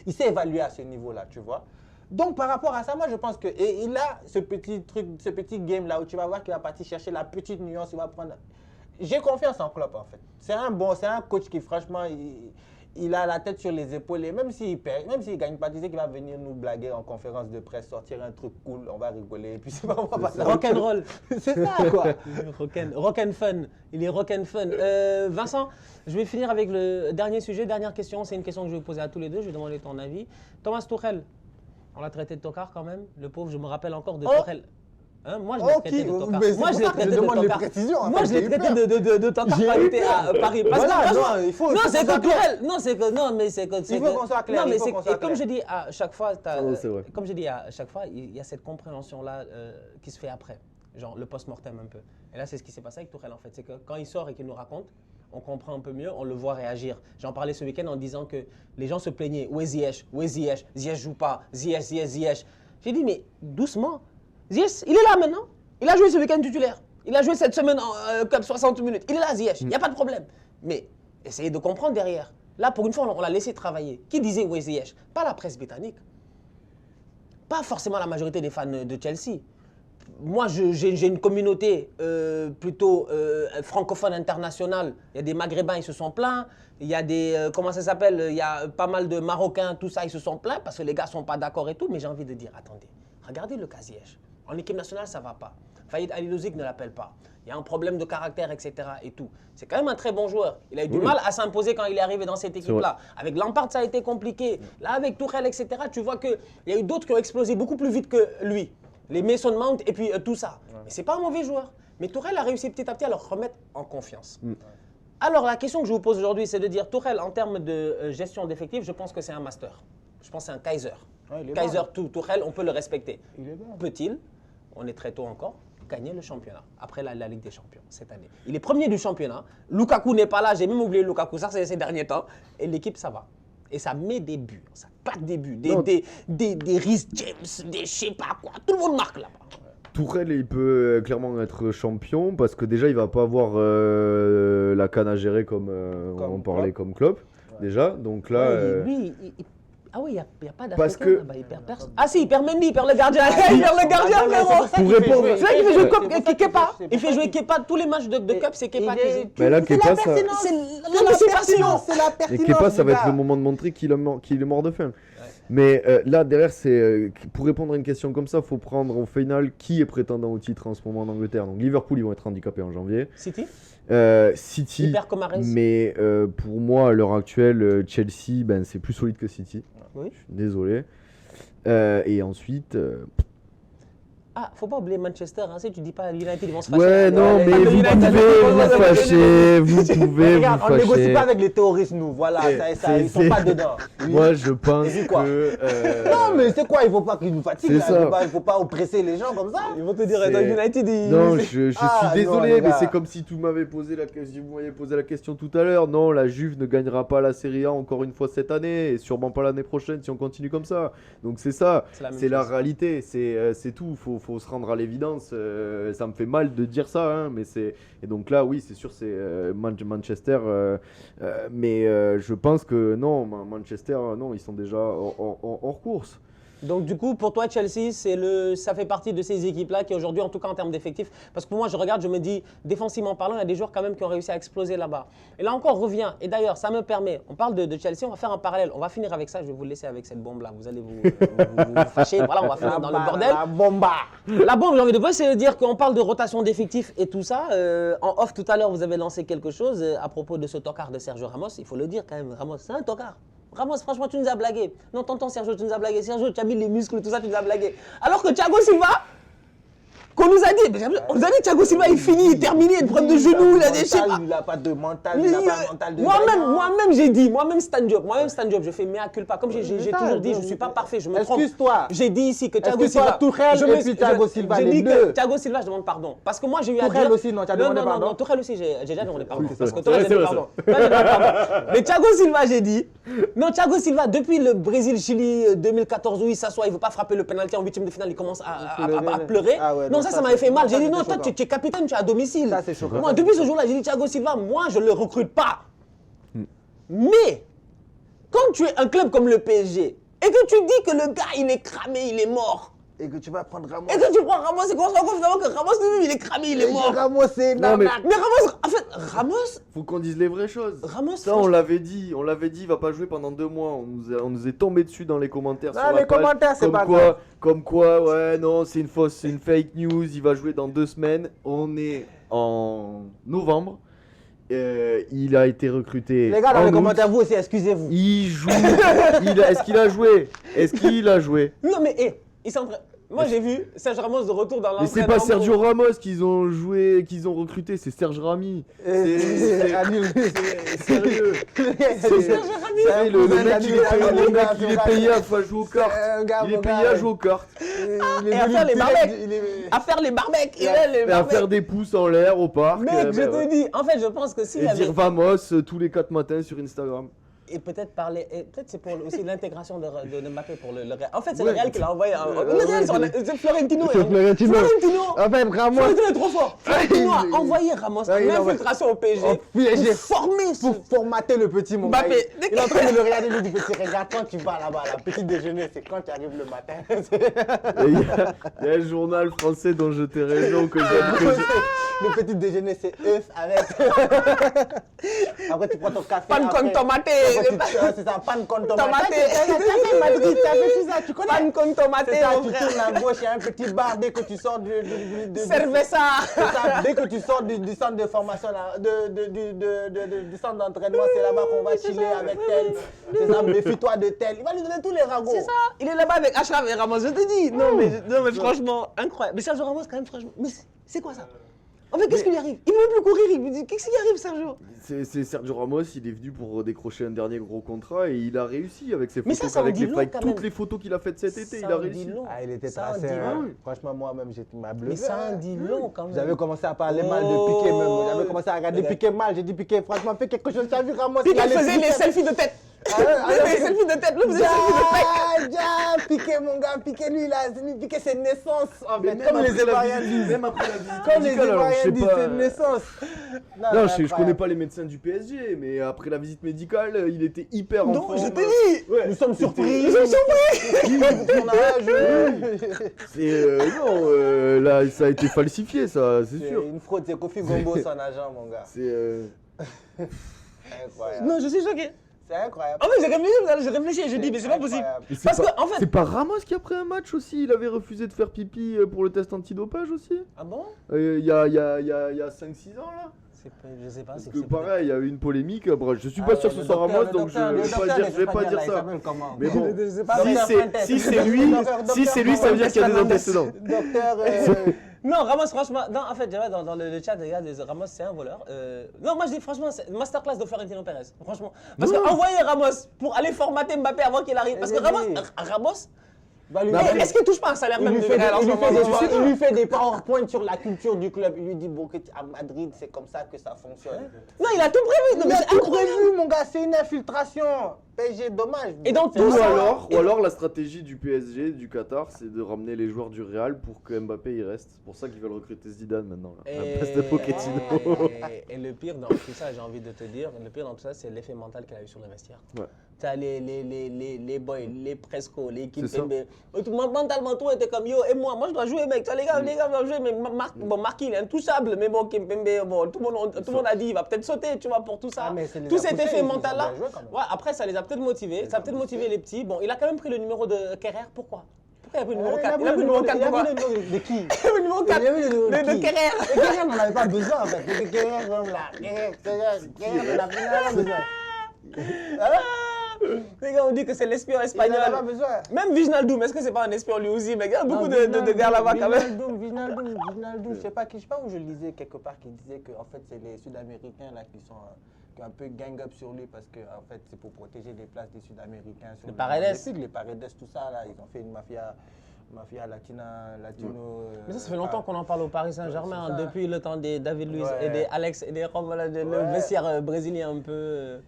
Speaker 3: il sait évaluer à ce niveau-là, tu vois. Donc par rapport à ça, moi je pense que il a ce petit truc, ce petit game là où tu vas voir qu'il va partir chercher la petite nuance. Il va prendre. J'ai confiance en Klopp en fait. C'est un coach qui franchement. Il a la tête sur les épaules et même s'il perd, même s'il gagne pas, tu sais qu'il va venir nous blaguer en conférence de presse, sortir un truc cool, on va rigoler et puis c'est pas
Speaker 2: rock'n'roll.
Speaker 3: C'est ça quoi.
Speaker 2: Rock'n'fun. Il est rock'n'fun. Vincent, je vais finir avec le dernier sujet, dernière question. C'est une question que je vais poser à tous les deux. Je vais demander ton avis. Thomas Tuchel, on l'a traité de tocard quand même. Le pauvre, je me rappelle encore de Tuchel. Hein, moi, je l'ai traité de tocard. Moi, je l'ai traité de tocard. Moi, je l'ai traité de tocard quand il était à Paris. Parce que,
Speaker 3: il faut.
Speaker 2: Non, c'est que Tuchel. Non, c'est que. Non, mais c'est que.
Speaker 3: Il faut qu'on soit clair.
Speaker 2: Non, mais c'est. Et comme je dis à chaque fois, comme je dis à chaque fois, il y a cette compréhension-là qui se fait après. genre le post-mortem un peu. Et là, c'est ce qui s'est passé avec Tourelle en fait. C'est que quand il sort et qu'il nous raconte, on comprend un peu mieux, on le voit réagir. J'en parlais ce week-end en disant que les gens se plaignaient. Où est Ziyech? Où est Ziyech? Ziyech joue pas. Ziyech. J'ai dit, mais doucement. Ziyech, il est là maintenant. Il a joué ce week-end titulaire. Il a joué cette semaine en Cup 60 minutes. Il est là, Ziyech. Il n'y a pas de problème. Mais essayez de comprendre derrière. Là, pour une fois, on l'a laissé travailler. Qui disait où est Ziyech? Pas la presse britannique. Pas forcément la majorité des fans de Chelsea. Moi, j'ai une communauté plutôt francophone internationale. Il y a des Maghrébins, ils se sont plaints. Il y a des, comment ça s'appelle? Il y a pas mal de Marocains, tout ça, ils se sont plaints parce que les gars ne sont pas d'accord et tout. Mais j'ai envie de dire, attendez, regardez le cas Ziyech. En équipe nationale, ça ne va pas. Faïd Alilozic ne l'appelle pas. Il y a un problème de caractère, etc. et tout. C'est quand même un très bon joueur. Il a eu du mal à s'imposer quand il est arrivé dans cette équipe-là. Avec Lampard, ça a été compliqué. Là, avec Tourelle, etc., tu vois qu'il y a eu d'autres qui ont explosé beaucoup plus vite que lui. Les Mason Mount et puis tout ça. Mais c'est pas un mauvais joueur. Mais Tourelle a réussi petit à petit à leur remettre en confiance. Alors, la question que je vous pose aujourd'hui, c'est de dire Tourelle, en termes de gestion d'effectifs, je pense que c'est un master. Je pense que c'est un Kaiser. Kaiser Tourelle, on peut le respecter. Peut-il, on est très tôt encore, gagner le championnat après la Ligue des Champions cette année? Il est premier du championnat. Lukaku n'est pas là, j'ai même oublié Lukaku, ça c'est ces derniers temps. Et l'équipe, ça va. Et ça met des buts, ça claque des buts, des Rhys James, des je sais pas quoi. Tout le monde marque là-bas.
Speaker 5: Tourelle, il peut clairement être champion parce que déjà, il va pas avoir la canne à gérer comme on parlait comme Klopp. Déjà, donc là.
Speaker 2: Ah oui, il n'y a pas d'Africain là-bas, il perd personne. Ah si, il perd Mendy, il perd le gardien. Il perd le gardien, frérot.
Speaker 5: Pour répondre.
Speaker 2: C'est là qu'il fait jouer Kepa. Il fait jouer Kepa tous les matchs de Cup, c'est Kepa qui joue.
Speaker 5: Mais là, Kepa, ça.
Speaker 2: C'est pertinent.
Speaker 3: C'est la pertinence.
Speaker 5: Et Kepa, ça va être le moment de montrer qu'il est mort de faim. Mais là, derrière, pour répondre à une question comme ça, il faut prendre au final qui est prétendant au titre en ce moment en Angleterre. Donc Liverpool, ils vont être handicapés en janvier. City,
Speaker 2: Hyper comme Mahrez.
Speaker 5: Mais pour moi, à l'heure actuelle, Chelsea, c'est plus solide que City.
Speaker 2: Oui.
Speaker 5: Je suis désolé. Et ensuite...
Speaker 2: Ah, faut pas oublier Manchester, hein. Si tu dis pas United, ils vont se fâcher.
Speaker 5: Ouais, non, mais vous pouvez vous fâcher, vous pouvez vous fâcher.
Speaker 3: On négocie pas avec les terroristes, nous, voilà, ils sont pas dedans.
Speaker 5: Moi, je pense que...
Speaker 3: Non, mais c'est quoi, il faut pas qu'ils nous fatiguent, il faut pas oppresser les gens comme ça.
Speaker 2: Ils vont te dire, dans United,
Speaker 5: Non, je suis désolé, mais c'est comme si vous m'avez posé la question tout à l'heure. Non, la Juve ne gagnera pas la Serie A encore une fois cette année, et sûrement pas l'année prochaine si on continue comme ça. Donc c'est ça, c'est la réalité, c'est tout, faut se rendre à l'évidence. Ça me fait mal de dire ça, hein, mais c'est... Et donc là, oui, c'est sûr, c'est Manchester, mais je pense que non, Manchester, non, ils sont déjà hors course.
Speaker 2: Donc du coup, pour toi, Chelsea, ça fait partie de ces équipes-là qui aujourd'hui, en tout cas en termes d'effectifs, parce que pour moi, je regarde, je me dis, défensivement parlant, il y a des joueurs quand même qui ont réussi à exploser là-bas. Et là encore, revient. Et d'ailleurs, ça me permet, on parle de Chelsea, on va faire un parallèle. On va finir avec ça, je vais vous laisser avec cette bombe-là. Vous allez vous fâcher. Voilà, on va finir dans le bordel.
Speaker 3: La bomba.
Speaker 2: La bombe, j'ai envie de dire, c'est de dire qu'on parle de rotation d'effectifs et tout ça. En off, tout à l'heure, vous avez lancé quelque chose à propos de ce tocard de Sergio Ramos. Il faut le dire quand même, Ramos, c'est un tocard. Ramos, franchement, tu nous as blagué. Non, tonton Sergio, tu nous as blagué. Sergio, tu as mis les muscles, tout ça, tu nous as blagué. Alors que Thiago Silva, qu'on nous a dit, on nous a dit Thiago Silva, il finit, il est terminé, il a des problèmes de genoux, il a des je sais pas.
Speaker 3: Il n'a pas de mental, il n'a pas de mental de
Speaker 2: Moi-même, j'ai dit, Stan Diop, je fais mea culpa. Comme j'ai toujours dit, je ne suis pas parfait, je me trompe.
Speaker 3: Excuse-toi.
Speaker 2: J'ai dit ici que Thiago Silva.
Speaker 3: Tourelle et puis Thiago Silva, les deux.
Speaker 2: J'ai dit que Thiago Silva, je demande pardon. Parce que moi, j'ai eu à dire.
Speaker 3: Tourelle aussi, non, tu as demandé pardon.
Speaker 2: Non, Tourelle aussi, j'ai déjà demandé pardon. Parce que Tourelle, j'ai demandé pardon. Mais Thiago Silva, j'ai dit. Non, Thiago Silva, depuis le Brésil-Chili 2014, où il s'assoit, il ne veut pas frapper le penalty en 8e de finale, il commence à pleurer. Non, ça m'avait fait mal. J'ai dit non, toi, tu es capitaine, tu es à domicile.
Speaker 3: Ça, c'est choquant.
Speaker 2: Moi, depuis ce jour-là, j'ai dit Thiago Silva, moi, je ne le recrute pas. Mais, quand tu es un club comme le PSG, et que tu dis que le gars, il est cramé, il est mort.
Speaker 3: Et que tu vas prendre Ramos.
Speaker 2: Et que tu prends Ramos, c'est qu'on se rend compte finalement que Ramos, lui, il est cramé, il est mort.
Speaker 3: Ramos, c'est
Speaker 5: non, mais
Speaker 2: Ramos, en fait, Ramos.
Speaker 5: Faut qu'on dise les vraies choses.
Speaker 2: Ramos,
Speaker 5: ça, on l'avait dit, il va pas jouer pendant 2 mois. On nous est tombé dessus dans les commentaires.
Speaker 3: Non, les commentaires, c'est pas grave.
Speaker 5: Comme quoi, ouais, non, c'est une fake news, il va jouer dans 2 semaines. On est en novembre. Il a été recruté.
Speaker 3: Les gars, dans les commentaires, vous aussi, excusez-vous.
Speaker 5: Il joue. Est-ce qu'il a joué?
Speaker 2: Non, mais, il s'est entraîné. Moi, j'ai vu Sergio Ramos de retour dans l'entraînement.
Speaker 5: Mais c'est pas Sergio Ramos qu'ils ont recruté, c'est Serge Rami. C'est sérieux. C'est Serge Rami. Le mec, il est payé à jouer aux cartes. Il est payé à jouer aux cartes.
Speaker 2: Et à faire les barbecs. À faire les barbecs.
Speaker 5: Et à faire des pouces en l'air au parc.
Speaker 2: Mec, je te dis, en fait, je pense que s'il y
Speaker 5: avait... Et dire Vamos tous les 4 matins sur Instagram.
Speaker 2: Et peut-être parler, peut-être c'est pour aussi l'intégration de Mbappé pour le Real. En fait, c'est le Real qui l'a envoyé. Le Real, c'est Florentino. Florentino.
Speaker 3: En fait, Ramos.
Speaker 2: Florentino est trop fort. Florentino a envoyé Ramos en infiltration au PSG.
Speaker 3: Pour formater le petit Mbappé. Il est en train de le regarder, il dit petit, regarde quand tu vas là-bas, la petite déjeuner, c'est quand tu arrives le matin.
Speaker 5: Il y a un journal français dont je t'ai raison que j'aime.
Speaker 3: Le petit déjeuner, c'est œuf avec. Après, tu prends ton café.
Speaker 2: Pan con tomate.
Speaker 3: C'est ça, pan con tomate. Tu connais.
Speaker 2: Pan con tomate.
Speaker 3: C'est ça, tu tournes à gauche, il y a un petit bar dès que tu sors du
Speaker 2: Cerveza.
Speaker 3: Dès que tu sors du centre de formation, du centre d'entraînement, c'est là-bas qu'on va chiller avec tel. C'est ça, méfie-toi de tel. Il va lui donner tous les ragots.
Speaker 2: C'est ça. Il est là-bas avec Achraf et Ramos, je te dis. Non, mais franchement, incroyable. Mais Sergio Ramos, quand même, franchement, mais c'est quoi ça? En fait, qu'est-ce qui lui arrive? Il ne veut plus courir, il me dit qu'est-ce qui arrive, Sergio?
Speaker 5: C'est Sergio Ramos, il est venu pour décrocher un dernier gros contrat et il a réussi avec ses
Speaker 2: mais
Speaker 5: photos,
Speaker 2: ça
Speaker 5: avec
Speaker 2: toutes
Speaker 5: les photos qu'il a faites cet été, il a réussi.
Speaker 3: Ah, il était tracé. Franchement, moi-même, j'étais ma bleu.
Speaker 2: Mais ça en dit long quand même.
Speaker 3: J'avais commencé à parler mal de Piqué même. J'avais commencé à regarder Piqué mal. J'ai dit Piqué, franchement, fais quelque chose. Tu as vu Ramos?
Speaker 2: Piqué faisait les selfies de tête. Il faisait les selfies de tête. Lui faisait les selfies de tête.
Speaker 3: Piqué, mon gars. Piqué, lui, Piqué, c'est naissance. En fait,
Speaker 5: comme les Ivoiriens disent. Même après la visite.
Speaker 3: Comme les Ivoiriens disent, c'est naissance.
Speaker 5: Non, je connais pas les médecins du PSG, mais après la visite médicale, il était hyper en forme.
Speaker 2: Non, je te dis.
Speaker 3: Nous sommes surpris.
Speaker 2: Nous sommes surpris.
Speaker 5: Non, là, ça a été falsifié, ça, c'est sûr.
Speaker 3: C'est une fraude, c'est Kofi Gombo, son agent, mon gars.
Speaker 5: C'est
Speaker 3: incroyable.
Speaker 2: Non, je suis choqué.
Speaker 3: C'est incroyable.
Speaker 2: En fait, j'ai réfléchi et j'ai dit, mais c'est pas possible.
Speaker 5: Parce que, en fait. C'est pas Ramos qui, après un match aussi, il avait refusé de faire pipi pour le test antidopage aussi.
Speaker 2: Ah bon?
Speaker 5: Il y a 5-6 ans, là.
Speaker 2: Je sais pas.
Speaker 5: Parce que pareil, il y a eu une polémique. Bref, je suis pas sûr que ce soit Ramos, donc je vais pas dire ça. Mais bon, si c'est lui, ça veut dire qu'il y a des antécédents.
Speaker 2: Non, Ramos, franchement, non, en fait, dans le chat, les gars, Ramos, c'est un voleur. Non, moi, je dis franchement, c'est masterclass de Florentino Pérez. Franchement. Parce qu'envoyer Ramos pour aller formater Mbappé avant qu'il arrive. Parce que Ramos. Est-ce qu'il touche pas un salaire même de Real en ce moment?
Speaker 3: Il lui fait des PowerPoint sur la culture du club. Il lui dit, bon, à Madrid, c'est comme ça que ça fonctionne.
Speaker 2: Non, il a tout prévu.
Speaker 3: Il a tout prévu, mon gars. C'est une infiltration. PSG, dommage.
Speaker 2: Et donc,
Speaker 5: ou alors la stratégie du PSG, du Qatar, c'est de ramener les joueurs du Real pour que Mbappé y reste. C'est pour ça qu'ils veulent recruter Zidane maintenant, à la place de Pochettino.
Speaker 2: Et le pire dans tout ça, j'ai envie de te dire, le pire dans tout ça, c'est l'effet mental qu'il a eu sur le vestiaire. Ouais. T'as les boys, les Presco, l'équipe Pembe. Mentalement, tout était comme yo. Et moi je dois jouer, mec. Les gars doivent jouer. Mais Marquis, il est intouchable. Mais bon, Pembe, bon, tout le monde a dit, il va peut-être sauter, tu vois, pour tout ça. Tout cet effet mental-là. Ouais, après, ça les a peut-être motivés. Ça a peut-être motivé les petits. Bon, il a quand même pris le numéro de Kerrer. Pourquoi il a pris le numéro 4? Il a pris le numéro 4 pourquoi?
Speaker 3: De qui?
Speaker 2: Il a pris le numéro 4 de Kerrer.
Speaker 3: Kerrer, on n'en avait pas besoin en fait. Kerrer, on n'avait pas besoin.
Speaker 2: Les gars, on dit que c'est l'espion espagnol.
Speaker 3: Il n'en a pas besoin.
Speaker 2: Même Wijnaldum, est-ce que c'est pas un espion lui aussi? Mais il y a beaucoup de gars là-bas quand même.
Speaker 3: Wijnaldum, je sais pas où je lisais quelque part qui disait que en fait c'est les Sud-Américains là qui ont un peu gang up sur lui parce que en fait c'est pour protéger les places des Sud-Américains.
Speaker 2: Les Paredes.
Speaker 3: Les Paredes, tout ça là, ils ont fait une mafia latino.
Speaker 2: Mais ça fait longtemps qu'on en parle au Paris Saint-Germain, depuis le temps des David Luiz et des Alex et des le vestiaire brésilien un peu.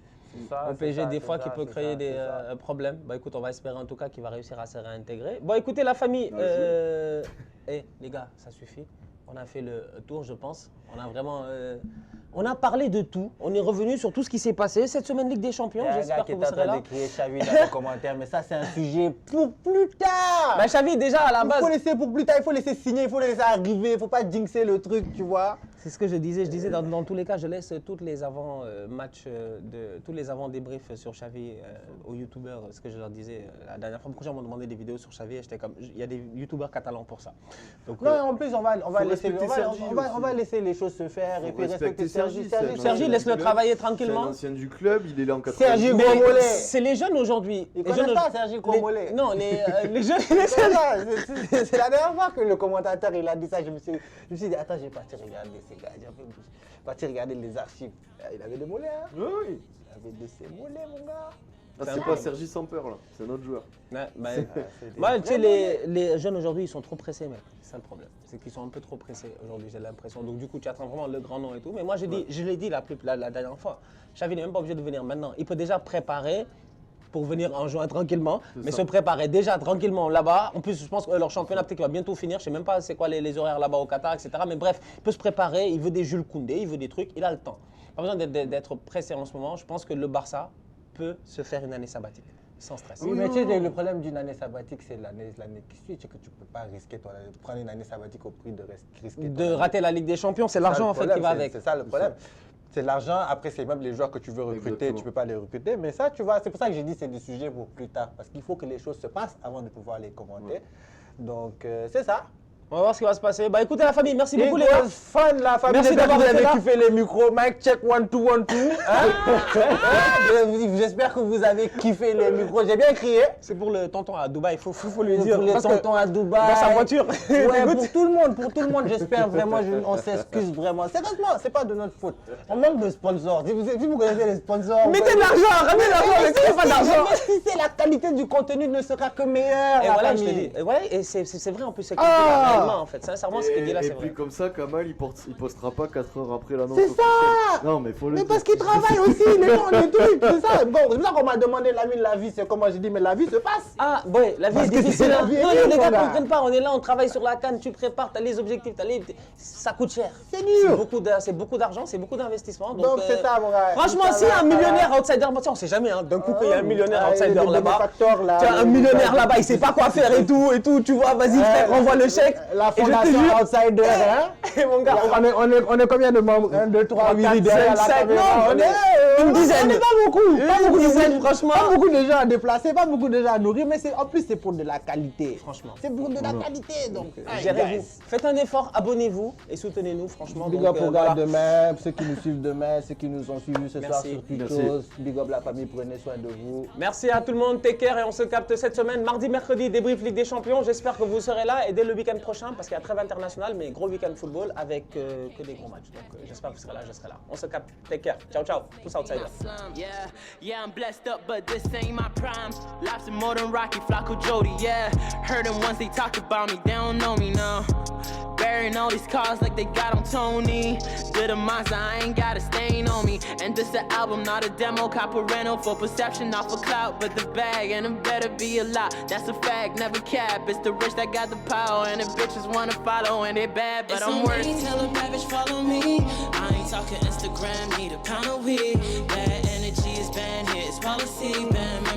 Speaker 2: Au PSG, des fois, qui peut créer des problèmes. Bah écoute, on va espérer en tout cas qu'il va réussir à se réintégrer. Bon, écoutez, la famille, les gars, ça suffit. On a fait le tour, je pense. On a vraiment, on a parlé de tout. On est revenu sur tout ce qui s'est passé cette semaine Ligue des Champions. J'espère que vous serez là.
Speaker 3: Il y a un gars qui est en train de crier Xavi dans les commentaires, mais ça c'est un sujet pour plus tard.
Speaker 2: Bah Xavi déjà à la base.
Speaker 3: Il faut laisser pour plus tard, il faut laisser signer, il faut laisser arriver, il faut pas jinxer le truc, tu vois.
Speaker 2: C'est ce que je disais. Je disais dans tous les cas, je laisse tous les avant-matchs, tous les avant-débriefs sur Xavi aux youtubeurs. Ce que je leur disais la dernière fois. Beaucoup de gens m'ont demandé des vidéos sur Xavi et j'étais comme, il y a des youtubeurs catalans pour ça. Donc,
Speaker 3: non, en plus, on va laisser les choses se faire et puis respecter Sergi.
Speaker 2: Sergi, laisse-le travailler tranquillement.
Speaker 5: C'est l'ancien du club, il est là en 90.
Speaker 3: Sergi Gros Mollet.
Speaker 2: C'est les jeunes aujourd'hui.
Speaker 3: Ils connaissent pas Sergi Gros Mollet.
Speaker 2: Non, les jeunes.
Speaker 3: C'est la dernière fois que le commentateur il a dit ça. Je me suis dit, attends, j'ai parti regarder ces gars. J'ai parti regarder les archives. Il avait des mollets, hein?
Speaker 5: Oui.
Speaker 3: Il avait de ces mollets, mon gars.
Speaker 5: Ah, c'est pas Sergi sans peur là, c'est un autre joueur.
Speaker 2: Moi, tu sais, les jeunes aujourd'hui, ils sont trop pressés, mec. C'est ça le problème. C'est qu'ils sont un peu trop pressés aujourd'hui, j'ai l'impression. Donc, du coup, tu attends vraiment le grand nom et tout. Mais moi, je l'ai dit la dernière fois. Xavi n'est même pas obligé de venir maintenant. Il peut déjà préparer pour venir en juin tranquillement, mais se préparer déjà tranquillement là-bas. En plus, je pense que leur championnat peut-être qu'il va bientôt finir. Je sais même pas c'est quoi les horaires là-bas au Qatar, etc. Mais bref, il peut se préparer. Il veut des Jules Koundé, il veut des trucs. Il a le temps. Pas besoin d'être pressé en ce moment. Je pense que le Barça peut se faire une année sabbatique sans stress.
Speaker 3: Oui, mais tu sais, le problème d'une année sabbatique, c'est l'année qui suit. C'est que tu ne peux pas risquer toi, prendre une année sabbatique au prix de risquer.
Speaker 2: De rater la Ligue des Champions, c'est l'argent en fait qui va avec.
Speaker 3: C'est ça le problème. C'est l'argent, après c'est même les joueurs que tu veux recruter, tu ne peux pas les recruter. Mais ça, tu vois, c'est pour ça que j'ai dit c'est des sujets pour plus tard. Parce qu'il faut que les choses se passent avant de pouvoir les commenter. Ouais. Donc c'est ça.
Speaker 2: On va voir ce qui va se passer. Bah écoutez la famille, merci beaucoup les gars.
Speaker 3: Fan la famille.
Speaker 2: Merci d'avoir été là.
Speaker 3: Kiffé les micros. Mike check 1 2 1 2. J'espère que vous avez kiffé les micros. J'ai bien crié.
Speaker 2: C'est pour le tonton à Dubaï. Faut lui dire.
Speaker 3: Pour les tontons à Dubaï.
Speaker 2: Dans sa voiture.
Speaker 3: Ouais, pour tout le monde. J'espère vraiment. On s'excuse vraiment. Sérieusement, c'est pas de notre faute. On manque de sponsors. Si vous connaissez les sponsors.
Speaker 2: Mettez de l'argent, ramenez de l'argent. Mettez pas d'argent.
Speaker 3: Si la qualité du contenu ne sera que meilleure.
Speaker 2: Et voilà, je te dis. Et c'est vrai en plus. C'est en fait, sincèrement, ce qu'il dit là, c'est vrai.
Speaker 5: Et puis comme ça, Kamal, il postera pas 4 heures après l'annonce.
Speaker 3: C'est ça.
Speaker 5: Non, mais faut le dire.
Speaker 3: Mais parce qu'il travaille aussi, les gens, les trucs, c'est ça. Bon, c'est pour ça qu'on m'a demandé la vie, c'est comment j'ai dit, mais la vie se passe.
Speaker 2: Ah, ouais, la vie est difficile. Non, les gars ne comprennent pas, on est là, on travaille sur la canne, tu prépares, tu as les objectifs, ça coûte cher.
Speaker 3: C'est dur.
Speaker 2: C'est beaucoup d'argent, c'est beaucoup d'investissement.
Speaker 3: Donc c'est ça, mon gars.
Speaker 2: Franchement, si un millionnaire outsider, on sait jamais, d'un coup, qu'il y a un millionnaire outsider là-bas. Tu as un millionnaire là-bas, il sait pas quoi faire et tout, tu vois, vas-y frère, renvoie le chèque.
Speaker 3: La fondation outsider, hein.
Speaker 2: Et mon gars,
Speaker 3: on est combien de membres? 1, 2, 3, 8, 5, 7, non, on est
Speaker 2: une dizaine.
Speaker 3: On n'est pas beaucoup. Pas beaucoup de
Speaker 2: dizaine, franchement.
Speaker 3: Pas beaucoup de gens à déplacer, pas beaucoup de gens à nourrir, mais en plus c'est pour de la qualité.
Speaker 2: Franchement.
Speaker 3: C'est pour de la qualité, donc.
Speaker 2: Gérez-vous. Faites un effort, abonnez-vous et soutenez-nous, franchement.
Speaker 3: Big up pour demain, ceux qui nous suivent demain, ceux qui nous ont suivis ce soir sur Twitch. Big up la famille, prenez soin de vous.
Speaker 2: Merci à tout le monde, take care et on se capte cette semaine, mardi, mercredi, débrief Ligue des Champions. J'espère que vous serez là et dès le week-end prochain, parce qu'il y a trêve internationale, mais gros week-end football avec que des gros matchs. Donc j'espère que vous serez là, je serai là. On se capte, take care. Ciao, ciao. Tous outsiders.
Speaker 1: Yeah, I'm blessed up, but this ain't my prime. Life's more than Rocky, Flacco, Jody, yeah. Heard them once they talk about me, they don't know me now. Burying all these cars like they got on Tony. Did a monster, I ain't got a stain on me. And this the album, not a demo. Cop a rental for perception, not for clout. But the bag, and it better be a lot. That's a fact, never cap. It's the rich that got the power. And the bitches wanna follow, and they bad, but I'm worth it. Tell a bad bitch follow me. I ain't talking Instagram, need a pound of weed. Bad energy is banned here, it's policy, banned.